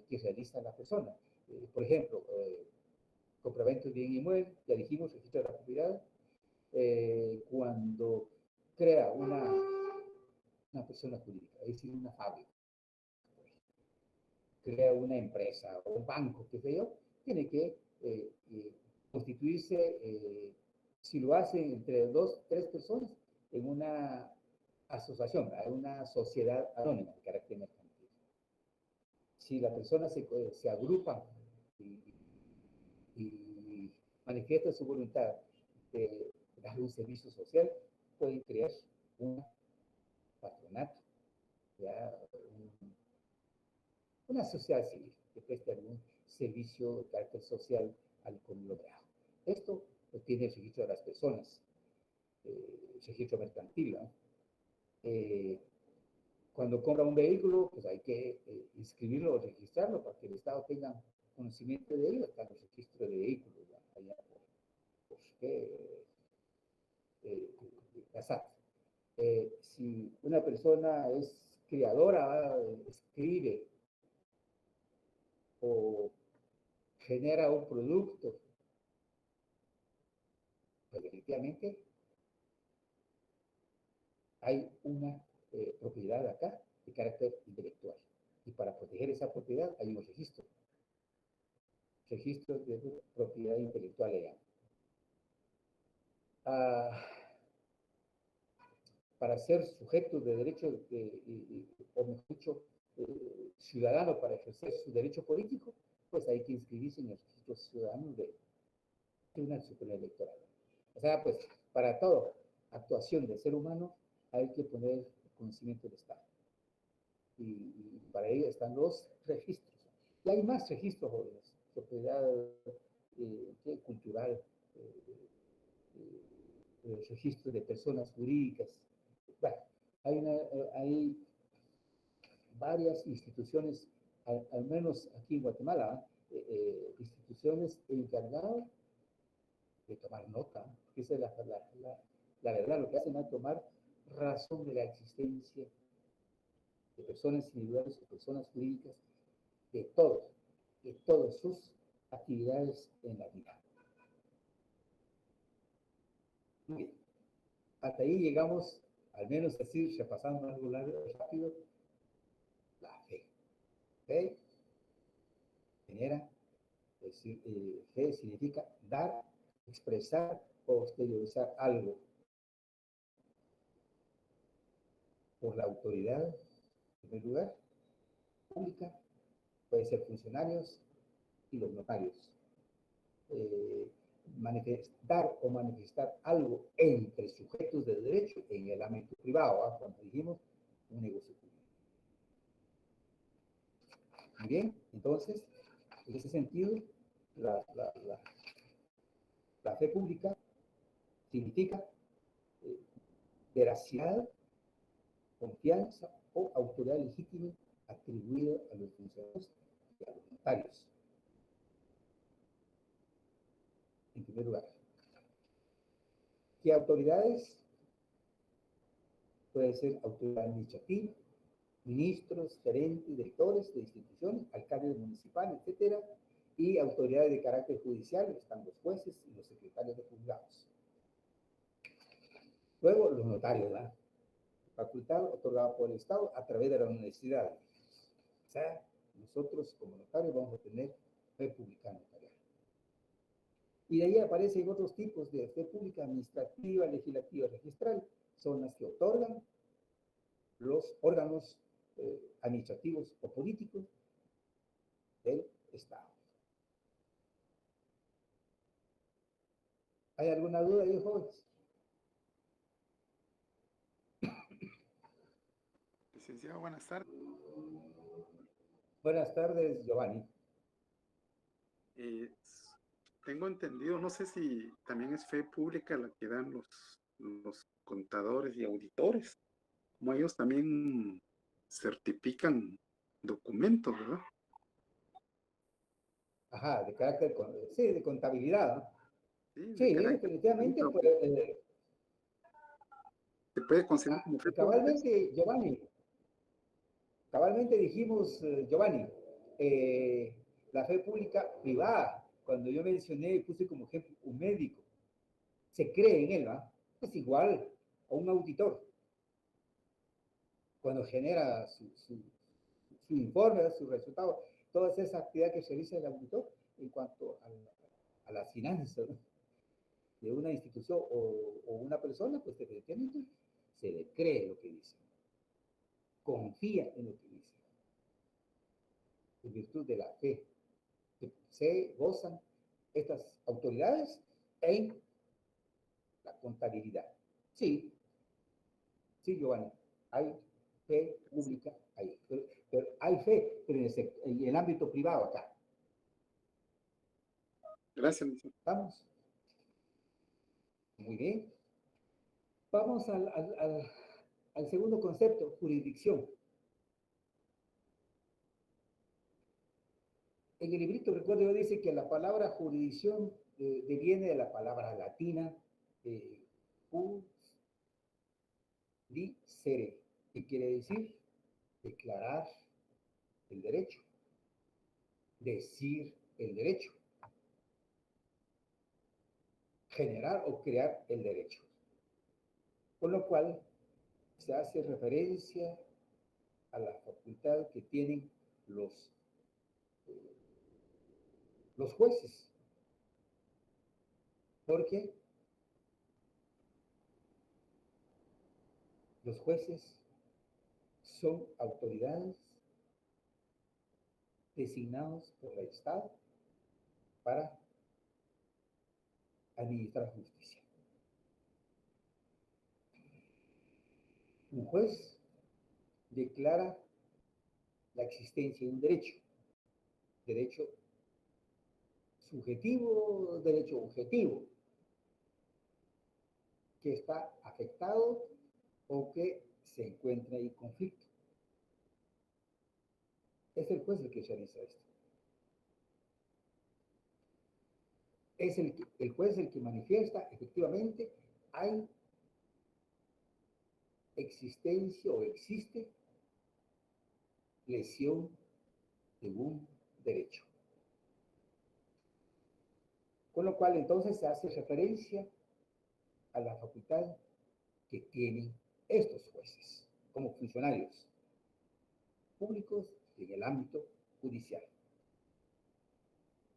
que realiza la persona. Por ejemplo, compraventa de bien inmueble, ya dijimos, registro de la propiedad. Cuando crea una persona jurídica, es decir, una fábrica, crea una empresa o un banco, qué sé yo, tiene que constituirse, si lo hacen entre 2, 3 personas, en una asociación, en una sociedad anónima de carácter mercantil. Si la persona se agrupa y manifiesta su voluntad de dar un servicio social, pueden crear un patronato, ya, una sociedad civil que preste algún servicio de carácter social al conglomerado. Esto lo tiene el registro de las personas, el registro mercantil, ¿no? Cuando compra un vehículo, pues hay que inscribirlo o registrarlo para que el Estado tenga conocimiento de ello. Está en el registro de vehículos, ¿no? Allá por la SAT. Si una persona es criadora, escribe o genera un producto, pues definitivamente hay una propiedad acá de carácter intelectual. Y para proteger esa propiedad hay un registro. Registro de propiedad intelectual legal. Para ser sujeto de derecho, o mejor dicho, ciudadano para ejercer su derecho político, pues hay que inscribirse en el registro ciudadano del Tribunal Superior Electoral. O sea, pues para toda actuación del ser humano hay que poner conocimiento del Estado. Y para ello están los registros. Y hay más registros, jóvenes, propiedad cultural, registro de personas jurídicas. Bueno, hay varias instituciones, al menos aquí en Guatemala, instituciones encargadas de tomar nota, porque esa es la verdad, lo que hacen es tomar razón de la existencia de personas individuales o personas jurídicas, de todas sus actividades en la vida. Muy bien. Hasta ahí llegamos, al menos así, repasando algo rápido, la fe. Fe genera, es decir, fe significa dar, expresar o exteriorizar algo por la autoridad, en primer lugar, pública, puede ser funcionarios y los notarios. Dar o manifestar algo entre sujetos de derecho en el ámbito privado, como dijimos, un negocio público. Muy bien, entonces, en ese sentido, la fe pública significa veracidad, confianza o autoridad legítima atribuida a los funcionarios y a los notarios. En primer lugar, ¿qué autoridades? Puede ser autoridad administrativa, ministros, gerentes, directores de instituciones, alcaldes municipales, etcétera, y autoridades de carácter judicial, están los jueces y los secretarios de juzgados. Luego, los notarios, ¿verdad? Facultad otorgada por el Estado a través de la universidad. O sea, nosotros como notarios vamos a tener fe pública notarial. Y de ahí aparecen otros tipos de fe pública administrativa, legislativa, registral. Son las que otorgan los órganos administrativos o políticos del Estado. ¿Hay alguna duda ahí, jóvenes? Licenciado, buenas tardes. Buenas tardes, Giovanni. Tengo entendido, no sé si también es fe pública la que dan los contadores y auditores, como ellos también certifican documentos, ¿verdad? Ajá, de carácter, sí, de contabilidad, ¿no? Sí, de Sí, carácter. definitivamente, pues, Se puede considerar como fe pública. cabalmente dijimos, Giovanni, la fe pública privada, cuando yo mencioné, puse como ejemplo un médico, se cree en él, ¿va? Es igual a un auditor. Cuando genera su informe, su resultado, toda esa actividad que realiza el auditor en cuanto a las finanzas, ¿no?, de una institución o una persona, pues definitivamente se le cree lo que dice, confía en lo que dice, en virtud de la fe que se gozan estas autoridades en la contabilidad. Sí, sí, Giovanni, hay fe pública ahí, pero hay fe, pero en el ámbito privado acá. Gracias, licenciado. ¿Estamos? Muy bien. Vamos al segundo concepto, jurisdicción. En el librito, recuerdo, yo dice que la palabra jurisdicción deviene de la palabra latina judicere, que quiere decir declarar el derecho, decir el derecho, generar o crear el derecho. Con lo cual se hace referencia a la facultad que tienen los jueces. Porque los jueces son autoridades designados por el Estado para administrar justicia. Un juez declara la existencia de un derecho subjetivo, derecho objetivo, que está afectado o que se encuentra en conflicto. Es el juez el que realiza esto. Es el juez el que manifiesta efectivamente hay existencia o existe lesión de un derecho. Con lo cual entonces se hace referencia a la facultad que tienen estos jueces como funcionarios públicos en el ámbito judicial.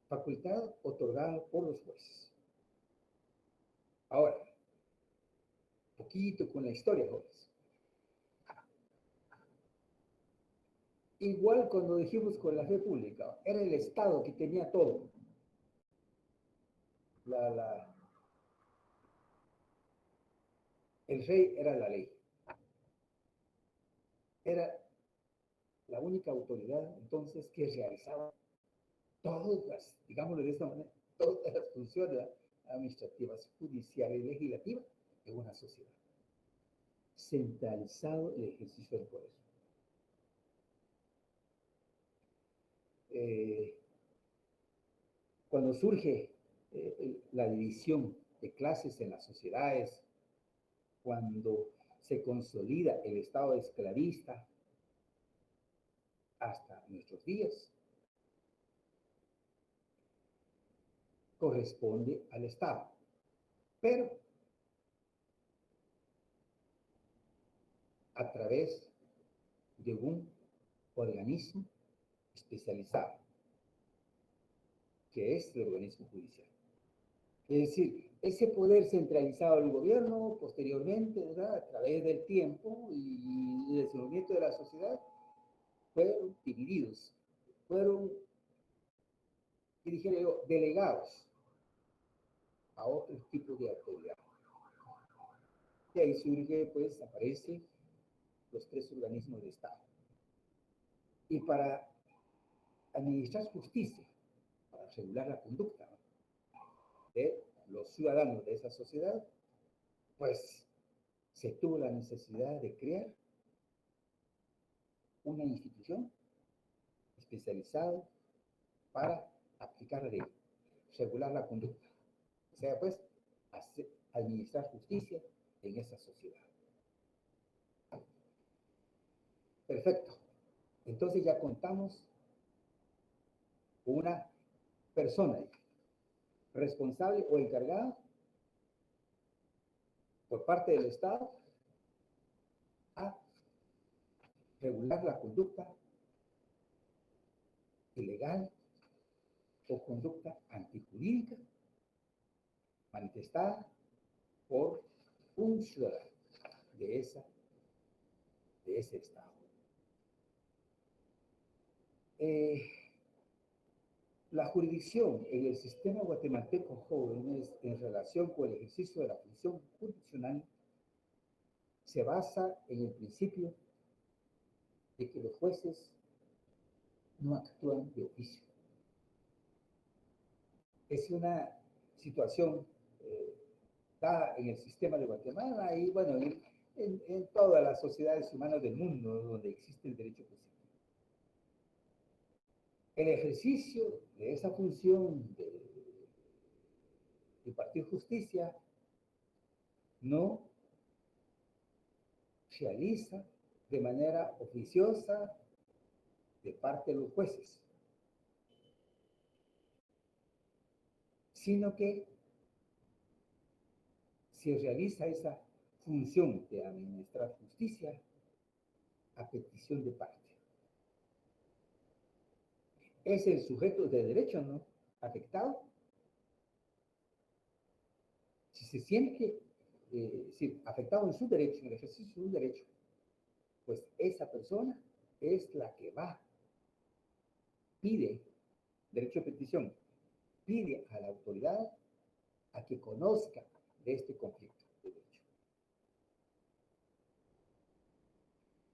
Facultad otorgada por los jueces. Ahora, poquito con la historia, jóvenes. Igual cuando dijimos con la fe pública, era el Estado que tenía todo. El rey era la ley. Era la única autoridad entonces que realizaba todas las, digámoslo de esta manera, todas las funciones administrativas, judiciales y legislativas de una sociedad. Centralizado el ejercicio del poder. cuando surge la división de clases en las sociedades, cuando se consolida el estado esclavista hasta nuestros días, corresponde al Estado. Pero a través de un organismo especializado, que es el organismo judicial. Es decir, ese poder centralizado del gobierno, posteriormente, ¿verdad?, a través del tiempo y del desenvolvimiento de la sociedad, fueron divididos, fueron, ¿qué dijera yo?, delegados a otros tipos de autoridad. Y ahí surge, pues, aparecen los tres organismos de Estado. Y para administrar justicia, para regular la conducta de los ciudadanos de esa sociedad, pues se tuvo la necesidad de crear una institución especializada para aplicar la ley, regular la conducta, o sea, pues, administrar justicia en esa sociedad. Perfecto. Entonces ya contamos con una persona responsable o encargada por parte del Estado a regular la conducta ilegal o conducta antijurídica manifestada por un ciudadano de ese Estado. La jurisdicción en el sistema guatemalteco jóvenes en relación con el ejercicio de la función jurisdiccional se basa en el principio de que los jueces no actúan de oficio. Es una situación dada en el sistema de Guatemala y, bueno, en todas las sociedades humanas del mundo donde existe el derecho positivo. El ejercicio de esa función de impartir justicia no realiza de manera oficiosa de parte de los jueces, sino que se realiza esa función de administrar justicia a petición de parte. Es el sujeto de derecho, ¿no?, afectado. Si se siente afectado en su derecho, en el ejercicio de un derecho, pues esa persona es la que va, pide, derecho de petición, pide a la autoridad a que conozca de este conflicto de derecho.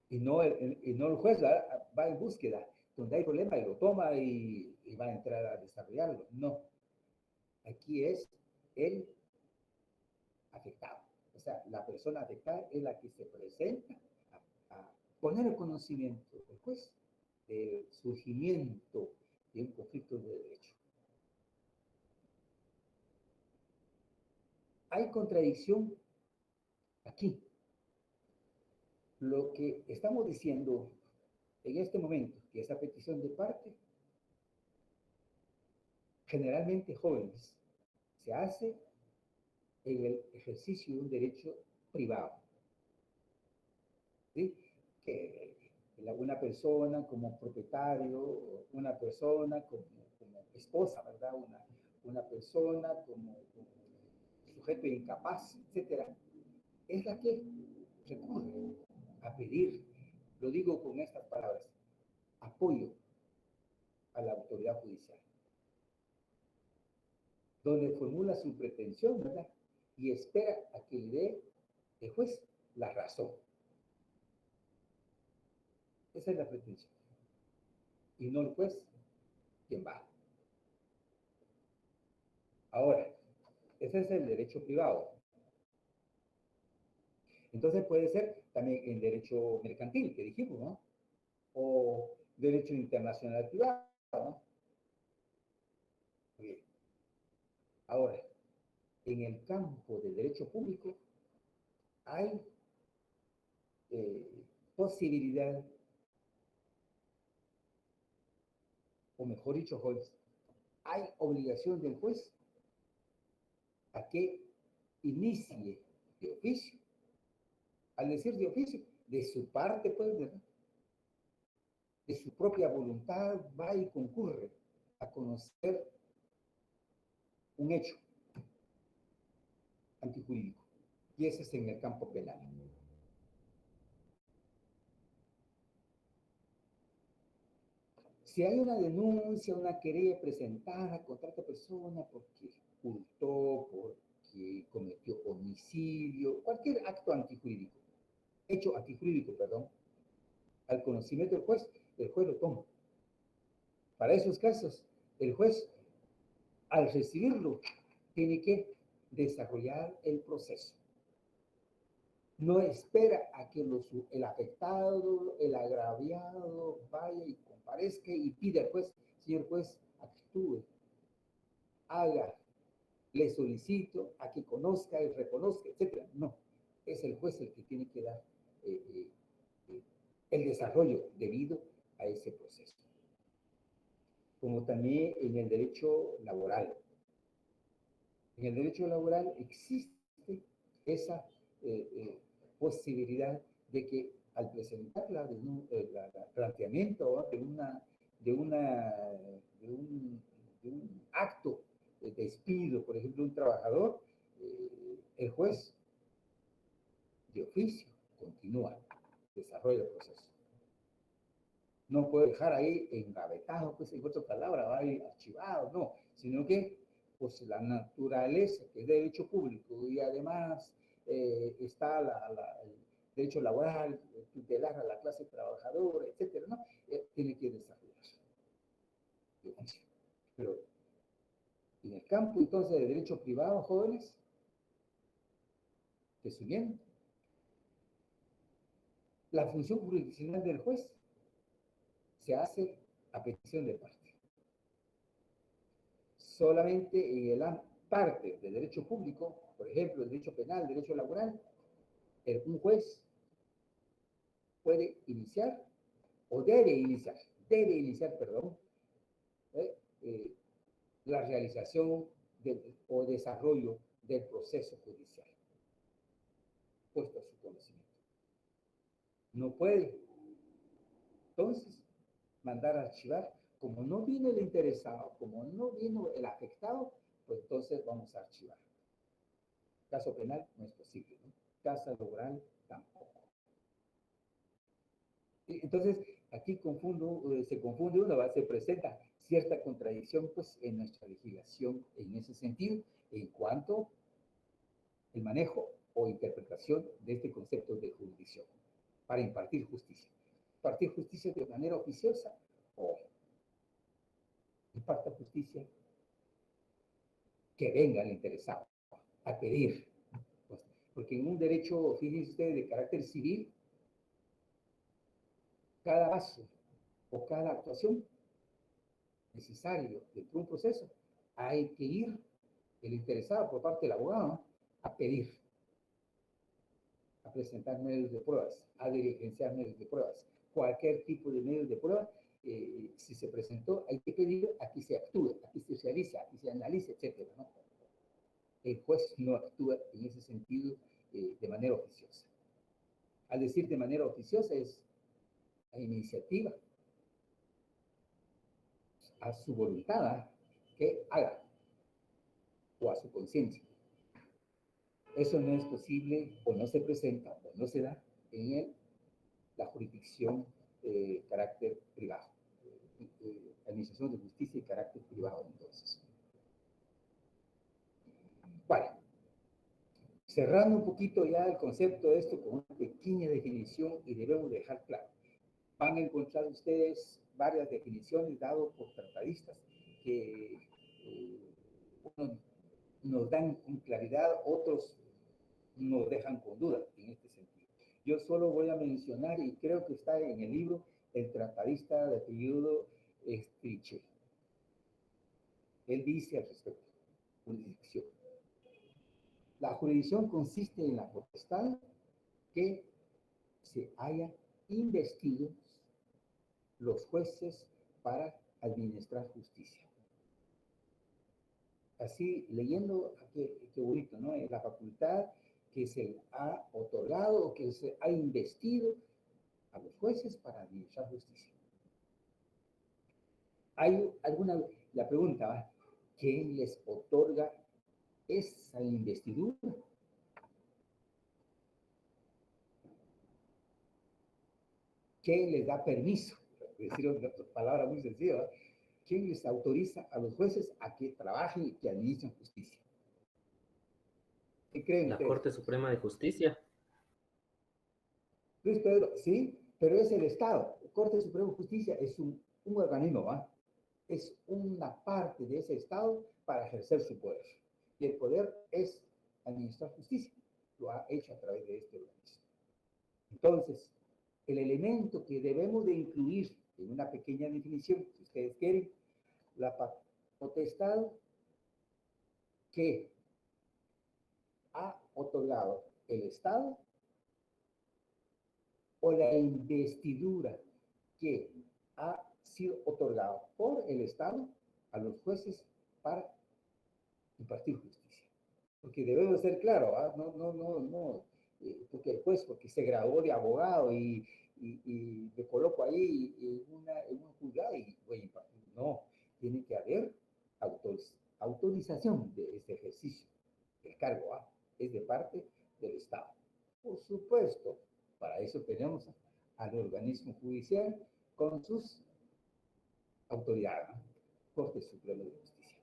Y no el juez va en búsqueda, donde hay problema y lo toma y va a entrar a desarrollarlo. No. Aquí es el afectado. O sea, la persona afectada es la que se presenta a poner el conocimiento del juez del surgimiento de un conflicto de derecho. Hay contradicción aquí. Lo que estamos diciendo en este momento, que esa petición de parte, generalmente jóvenes, se hace en el ejercicio de un derecho privado. ¿Sí? Que una persona como propietario, una persona como esposa, ¿verdad? Una persona como sujeto incapaz, etcétera, es la que recurre a pedir, lo digo con estas palabras, apoyo a la autoridad judicial, donde formula su pretensión, ¿verdad?, y espera a que le dé el juez la razón. Esa es la pretensión. Y no el juez quien va. Ahora, ese es el derecho privado. Entonces puede ser también el derecho mercantil, que dijimos, ¿no? O derecho internacional privado, ¿no? Bien. Ahora, en el campo del derecho público hay posibilidad, o mejor dicho, juez, hay obligación del juez a que inicie de oficio. Al decir de oficio, de su parte, pues, ¿verdad? De su propia voluntad, va y concurre a conocer un hecho antijurídico. Y ese es en el campo penal. Si hay una denuncia, una querella presentada contra esta persona porque hurtó, porque cometió homicidio, cualquier acto antijurídico, hecho antijurídico, perdón, al conocimiento del juez, el juez lo toma. Para esos casos, el juez, al recibirlo, tiene que desarrollar el proceso. No espera a que el afectado, el agraviado, vaya y comparezca y pide al juez, señor juez, actúe, haga, le solicito a que conozca y reconozca, etc. No, es el juez el que tiene que dar el desarrollo debido a ese proceso. Como también en el derecho laboral. En el derecho laboral existe esa posibilidad de que al presentar el planteamiento de un acto de despido, por ejemplo, de un trabajador, el juez de oficio continúa, desarrolla el proceso. No puede dejar ahí engavetado, pues en otras palabras, ahí archivado, no, sino que pues la naturaleza, que es derecho público, y además está el derecho laboral, tutelar a la clase trabajadora, etcétera, ¿no? Tiene que desarrollarse. Pero en el campo entonces de derecho privado, jóvenes, resumiendo, la función jurisdiccional del juez se hace a petición de parte. Solamente en la parte de derecho público, por ejemplo, el derecho penal, el derecho laboral, un juez puede iniciar o debe iniciar, perdón, eh, eh, la realización o desarrollo del proceso judicial, puesto a su conocimiento. No puede, entonces, mandar a archivar. Como no vino el interesado, como no vino el afectado, pues entonces vamos a archivar. Caso penal no es posible, ¿no? Caso laboral tampoco. Entonces, aquí se confunde uno, se presenta cierta contradicción pues, en nuestra legislación en ese sentido, en cuanto al manejo o interpretación de este concepto de jurisdicción para impartir justicia. Impartir justicia de manera oficiosa o imparta justicia que venga el interesado a pedir. Pues, porque en un derecho, fíjense ustedes, de carácter civil, cada paso o cada actuación necesario dentro de un proceso, hay que ir el interesado por parte del abogado, ¿no? A pedir, a presentar medios de pruebas, a diligenciar medios de pruebas. Cualquier tipo de medios de prueba, si se presentó, hay que pedir a que se actúe, a que se realice, a que se analice, etcétera, ¿no? El juez no actúa en ese sentido de manera oficiosa. Al decir de manera oficiosa es a iniciativa, a su voluntad, que haga, o a su conciencia. Eso no es posible, o no se presenta, o no se da en la jurisdicción de carácter privado, administración de justicia de carácter privado, entonces. Bueno, cerrando un poquito ya el concepto de esto con una pequeña definición, y debemos dejar claro. Van a encontrar ustedes varias definiciones dadas por tratadistas que unos nos dan con claridad, otros nos dejan con dudas en este sentido. Yo solo voy a mencionar, y creo que está en el libro, el tratadista de apellido es Triche. Él dice al respecto, jurisdicción. La jurisdicción consiste en la potestad que se haya investido los jueces para administrar justicia. Así, leyendo, qué bonito, ¿no? La facultad que se ha otorgado o que se ha investido a los jueces para administrar justicia. Hay alguna, la pregunta va, ¿quién les otorga esa investidura? ¿Quién les da permiso? Decir otra palabra muy sencilla, ¿va? ¿Quién les autoriza a los jueces a que trabajen y que administren justicia? ¿Qué creen La ustedes? Corte Suprema de Justicia. Luis Pedro, sí, pero es el Estado. La Corte Suprema de Justicia es un organismo, ¿va? Es una parte de ese Estado para ejercer su poder. Y el poder es administrar justicia. Lo ha hecho a través de este organismo. Entonces, el elemento que debemos de incluir en una pequeña definición, si ustedes quieren, la potestad que ha otorgado el Estado o la investidura que ha sido otorgada por el Estado a los jueces para impartir justicia. Porque debemos ser claros, ¿eh? No, porque el juez, porque se graduó de abogado y me coloco ahí en un juzgado y voy a impartir. No, tiene que haber autorización de este ejercicio. El cargo es de parte del Estado. Por supuesto, para eso tenemos al organismo judicial con sus autoridades, ¿no? Corte Suprema de Justicia.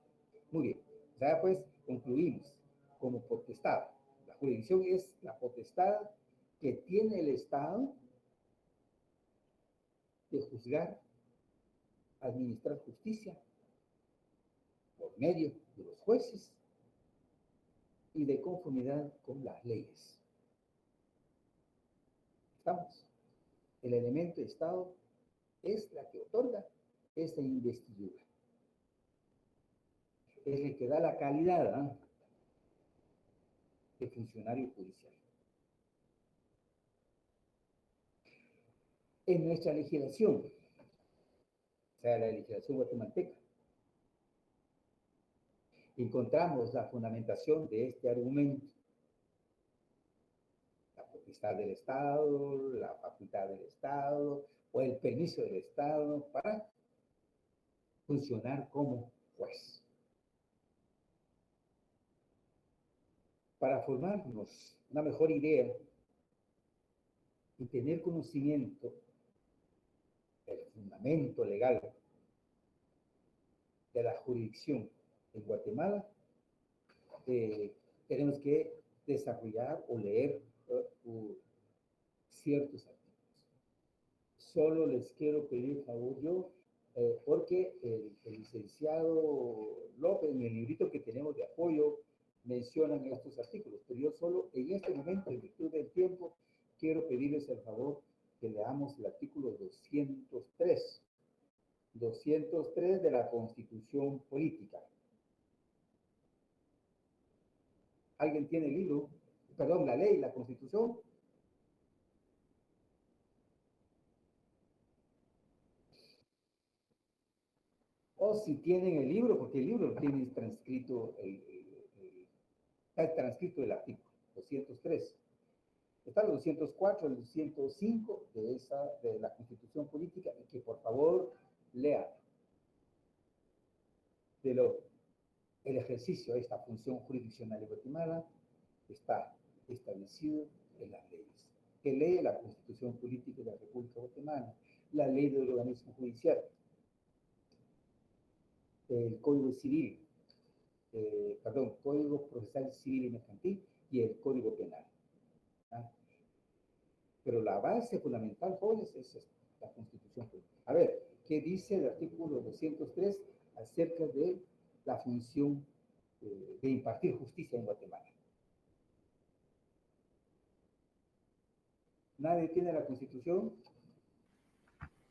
Muy bien, ya pues concluimos como potestad. La jurisdicción es la potestad que tiene el Estado de juzgar, administrar justicia por medio de los jueces y de conformidad con las leyes. ¿Estamos? El elemento Estado es la que otorga esa investidura. Es el que da la calidad, ¿eh?, de funcionario judicial. En nuestra legislación, o sea, la legislación guatemalteca, encontramos la fundamentación de este argumento. La potestad del Estado, la facultad del Estado o el permiso del Estado para funcionar como juez. Para formarnos una mejor idea y tener conocimiento del fundamento legal de la jurisdicción en Guatemala, tenemos que desarrollar o leer ciertos artículos. Solo les quiero pedir favor yo, porque el licenciado López, en el librito que tenemos de apoyo, mencionan estos artículos, pero yo solo en este momento, en virtud del tiempo, quiero pedirles el favor que leamos el artículo 203 de la Constitución Política. ¿Alguien tiene el libro? Perdón, la ley, la Constitución. O si tienen el libro, porque el libro tiene transcrito, está transcrito el artículo 203. Está el 204, el 205 de la Constitución Política, y que por favor lean. El ejercicio de esta función jurisdiccional de Guatemala está establecido en las leyes. Que lee la Constitución Política de la República de Guatemala, la ley del organismo judicial, el Código Civil, Código Procesal Civil y Mercantil y el Código Penal. ¿Ah? Pero la base fundamental, jóvenes, es la Constitución Política. A ver, ¿qué dice el artículo 203 acerca de la función de impartir justicia en Guatemala? ¿Nadie tiene la Constitución?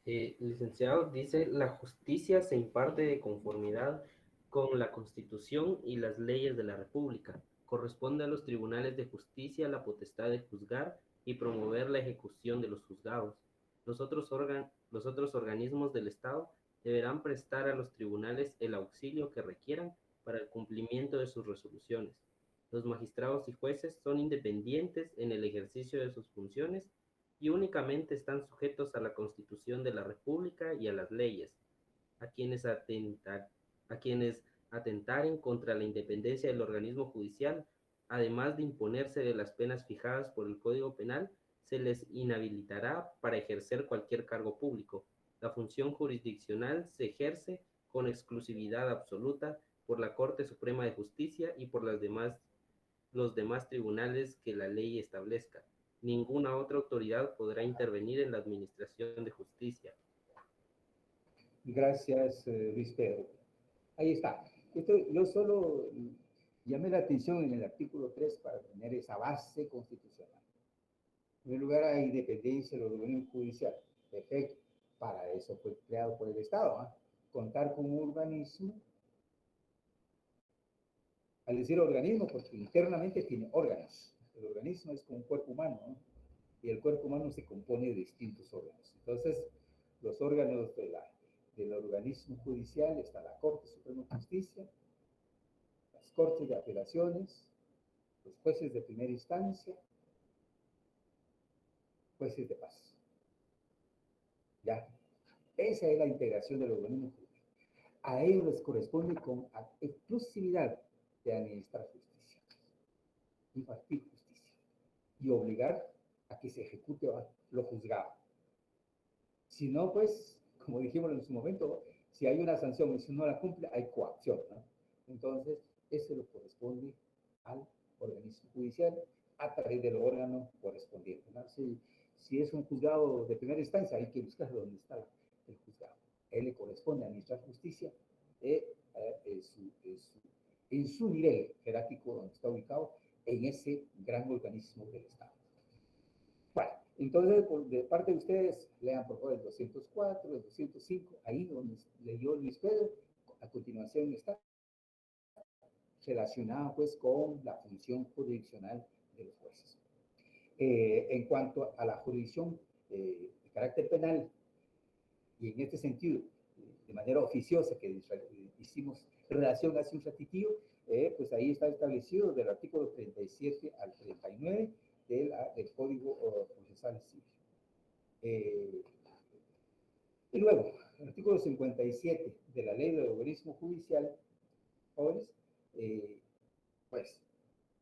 Licenciado, dice, la justicia se imparte de conformidad con la Constitución y las leyes de la República. Corresponde a los tribunales de justicia la potestad de juzgar y promover la ejecución de los juzgados. Los otros organismos del Estado deberán prestar a los tribunales el auxilio que requieran para el cumplimiento de sus resoluciones. Los magistrados y jueces son independientes en el ejercicio de sus funciones y únicamente están sujetos a la Constitución de la República y a las leyes. A quienes, a quienes atentaren contra la independencia del organismo judicial, además de imponerse de las penas fijadas por el Código Penal, se les inhabilitará para ejercer cualquier cargo público. La función jurisdiccional se ejerce con exclusividad absoluta por la Corte Suprema de Justicia y por los demás tribunales que la ley establezca. Ninguna otra autoridad podrá intervenir en la administración de justicia. Gracias, Luis Pedro. Ahí está. Yo solo llamé la atención en el artículo 3 para tener esa base constitucional. En primer lugar, hay independencia del organismo judicial. Perfecto. Para eso fue creado por el Estado. Contar con un organismo. Al decir organismo, porque internamente tiene órganos. El organismo es como un cuerpo humano, ¿no? Y el cuerpo humano se compone de distintos órganos. Entonces, los órganos del organismo judicial está la Corte Suprema de Justicia, las Cortes de Apelaciones, los jueces de primera instancia, jueces de paz. Ya, esa es la integración del organismo judicial. A ellos les corresponde con exclusividad de administrar justicia, impartir justicia y obligar a que se ejecute lo juzgado. Si no, pues, como dijimos en su momento, si hay una sanción y si no la cumple, hay coacción, ¿no? Entonces, eso le corresponde al organismo judicial a través del órgano correspondiente, ¿no? Si es un juzgado de primera instancia, hay que buscar dónde está el juzgado. A él le corresponde administrar justicia en su nivel jerárquico donde está ubicado, en ese gran organismo del Estado. Bueno, entonces, de parte de ustedes, lean por favor el 204, el 205, ahí donde leyó Luis Pedro, a continuación está relacionado pues con la función jurisdiccional de los jueces. En cuanto a la jurisdicción de carácter penal, y en este sentido, de manera oficiosa que hicimos relación hace un ratitito, pues ahí está establecido del artículo 37 al 39 del Código Procesal Civil. Y luego, el artículo 57 de la Ley del Organismo Judicial, jóvenes, pues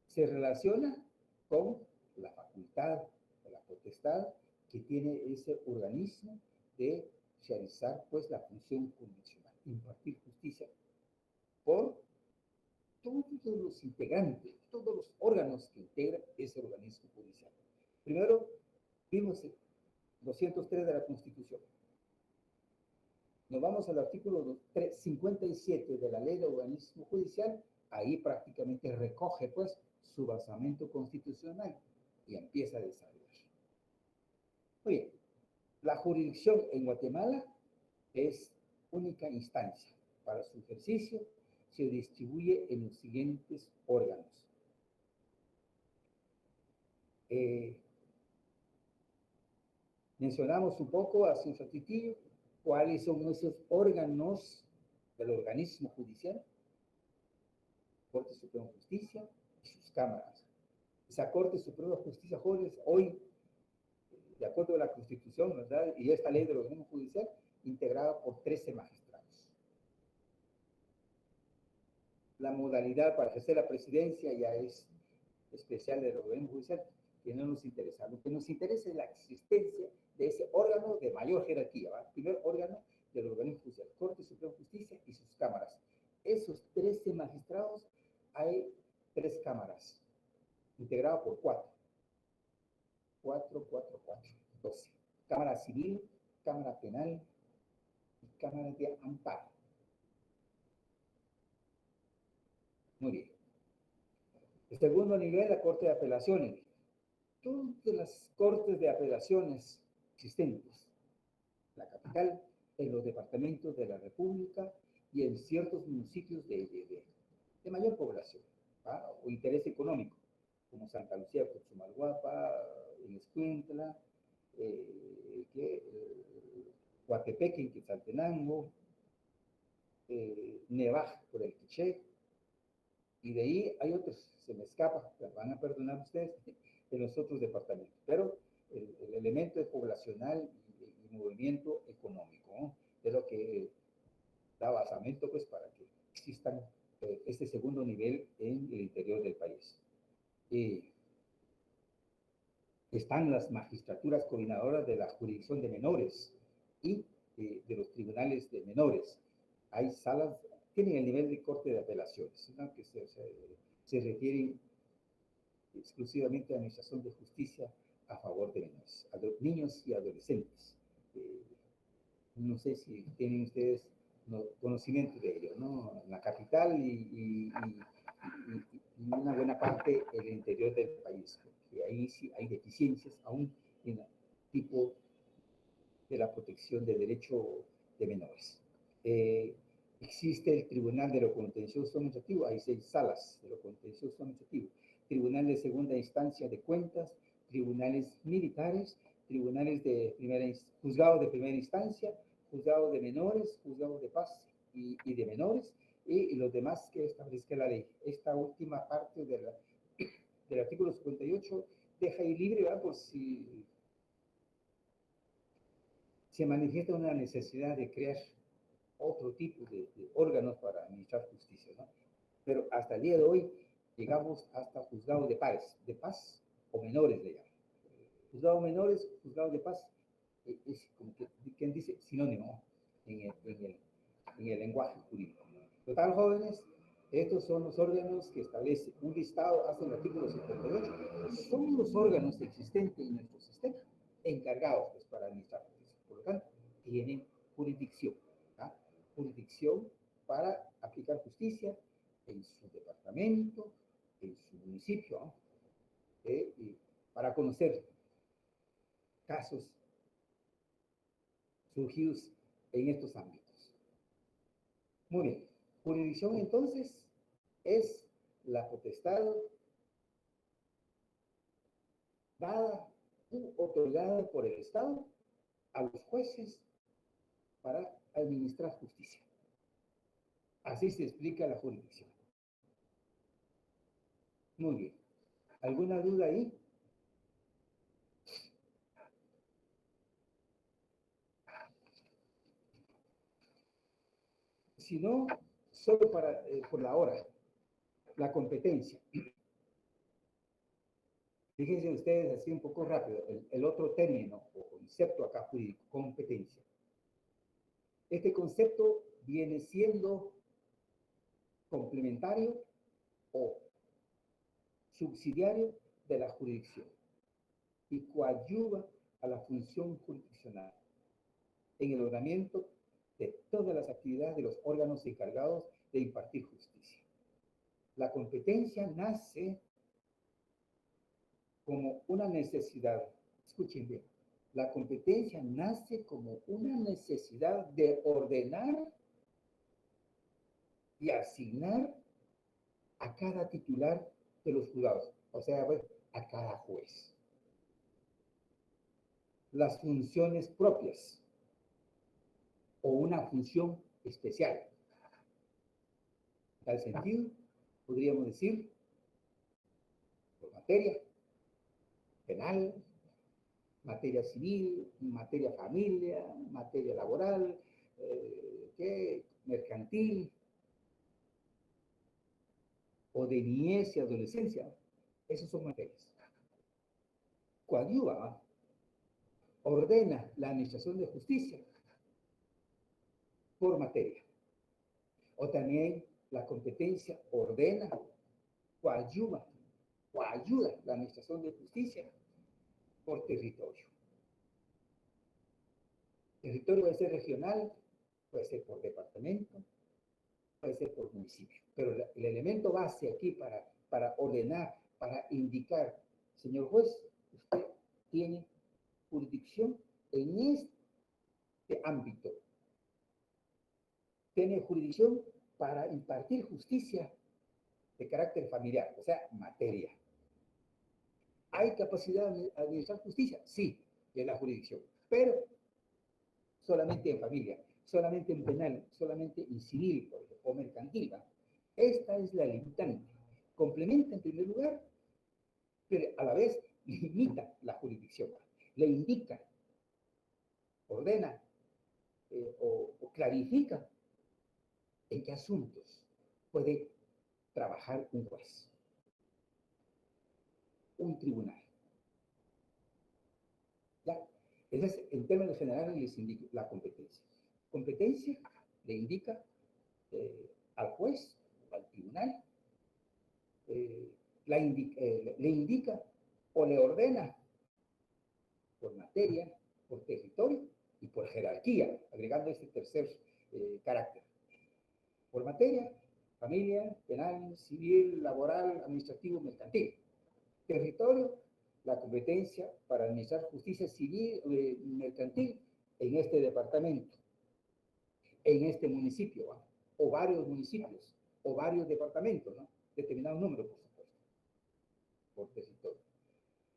se relaciona con la facultad, o la potestad que tiene ese organismo de realizar pues la función jurisdiccional, impartir justicia por todos los integrantes, todos los órganos que integran ese organismo judicial. Primero, vimos el 203 de la Constitución. Nos vamos al artículo 57 de la Ley de Organismo Judicial, ahí prácticamente recoge pues su basamento constitucional y empieza a desarrollar. Oye, la jurisdicción en Guatemala es única instancia. Para su ejercicio se distribuye en los siguientes órganos. Mencionamos un poco hace un ratitillo cuáles son esos órganos del organismo judicial, Corte Suprema de Justicia y sus cámaras. Esa Corte Suprema de Justicia, jóvenes, hoy, de acuerdo a la Constitución, ¿verdad? Y esta ley del organismo judicial, integrada por 13 magistrados. La modalidad para ejercer la presidencia ya es especial del organismo judicial, que no nos interesa. Lo que nos interesa es la existencia de ese órgano de mayor jerarquía, ¿va? Primer órgano del organismo judicial, Corte Suprema de Justicia y sus cámaras. Esos 13 magistrados, hay 3 cámaras, integradas por 4. 12. Cámara Civil, Cámara Penal y Cámara de Amparo. Muy bien. El segundo nivel, la Corte de Apelaciones. Todas las cortes de apelaciones existentes, la capital, en los departamentos de la República y en ciertos municipios de mayor población, ¿va? O interés económico, como Santa Lucía, Cochumalguapa, en Escuintla, Coatepeque, en Quetzaltenango, Nevaj por el Quiché, y de ahí hay otros, se me escapa, me van a perdonar ustedes, en los otros departamentos, pero el elemento es poblacional y movimiento económico, ¿no? Es lo que da basamento pues para que existan este segundo nivel en el interior del país. Están las magistraturas coordinadoras de la jurisdicción de menores y de los tribunales de menores. Hay salas, tienen el nivel de corte de apelaciones, ¿no? Que se refieren exclusivamente a la administración de justicia a favor de menores, niños y adolescentes. No sé si tienen ustedes conocimiento de ello, ¿no? En la capital y una buena parte en el interior del país, porque ahí sí hay deficiencias aún en el tipo de la protección de derecho de menores. Existe el Tribunal de lo Contencioso Administrativo, hay 6 salas de lo contencioso administrativo, Tribunal de Segunda Instancia de Cuentas, tribunales militares, tribunales de juzgados de primera instancia, juzgados de menores, juzgados de paz y de menores, y los demás que establezca la ley. Esta última parte del artículo 58 deja ahí libre, ¿verdad? Por si se manifiesta una necesidad de crear otro tipo de órganos para administrar justicia, ¿no? Pero hasta el día de hoy llegamos hasta juzgados de pares, de paz o menores de llaman. Juzgados menores, juzgados de paz, es como que, ¿quién dice? Sinónimo en el lenguaje jurídico. Total, jóvenes, estos son los órganos que establece un listado hasta el artículo 58. Son los órganos existentes en nuestro sistema, encargados pues, para administrar justicia. Por lo tanto, tienen jurisdicción. ¿Ah? Jurisdicción para aplicar justicia en su departamento, en su municipio, ¿no? Y para conocer casos surgidos en estos ámbitos. Muy bien. Jurisdicción entonces es la potestad dada u otorgada por el Estado a los jueces para administrar justicia. Así se explica la jurisdicción. Muy bien. ¿Alguna duda ahí? Si no, solo por la hora, la competencia. Fíjense ustedes así un poco rápido, el otro término o concepto acá jurídico, competencia. Este concepto viene siendo complementario o subsidiario de la jurisdicción y coadyuva a la función jurisdiccional en el ordenamiento de todas las actividades de los órganos encargados de impartir justicia. La competencia nace como una necesidad, escuchen bien, la competencia nace como una necesidad de ordenar y asignar a cada titular de los juzgados, o sea, a cada juez, las funciones propias o una función especial. En tal sentido, podríamos decir, por materia penal, materia civil, materia familia, materia laboral, mercantil, o de niñez y adolescencia. Esas son materias. Coadyuva, ordena la administración de justicia por materia. O también la competencia ordena, coadyuva, o ayuda la administración de justicia por territorio. Territorio puede ser regional, puede ser por departamento, puede ser por municipio. Pero el elemento base aquí para ordenar, para indicar, señor juez, usted tiene jurisdicción en este ámbito tiene jurisdicción para impartir justicia de carácter familiar, o sea, materia. ¿Hay capacidad de administrar justicia? Sí, de la jurisdicción, pero solamente en familia, solamente en penal, solamente en civil o mercantil. ¿Va? Esta es la limitante. Complementa en primer lugar, pero a la vez limita la jurisdicción, ¿va? Le indica, ordena o clarifica en qué asuntos puede trabajar un juez, un tribunal. ¿Ya? Entonces, en términos generales, les indico la competencia. Competencia le indica al juez, al tribunal, le indica o le ordena por materia, por territorio y por jerarquía, agregando este tercer carácter. Por materia, familia, penal, civil, laboral, administrativo, mercantil. Territorio, la competencia para administrar justicia civil, mercantil en este departamento, en este municipio, ¿no? O varios municipios, o varios departamentos, ¿no? Determinado número, por supuesto, por territorio.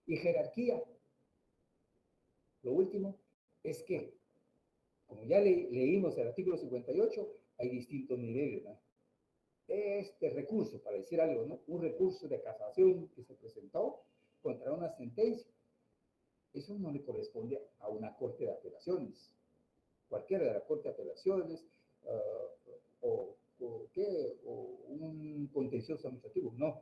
Y jerarquía, lo último es que, como ya leímos el artículo 58, hay distintos niveles, ¿no? Este recurso, para decir algo, ¿no? Un recurso de casación que se presentó contra una sentencia, eso no le corresponde a una corte de apelaciones, cualquiera de la corte de apelaciones, o un contencioso administrativo, no.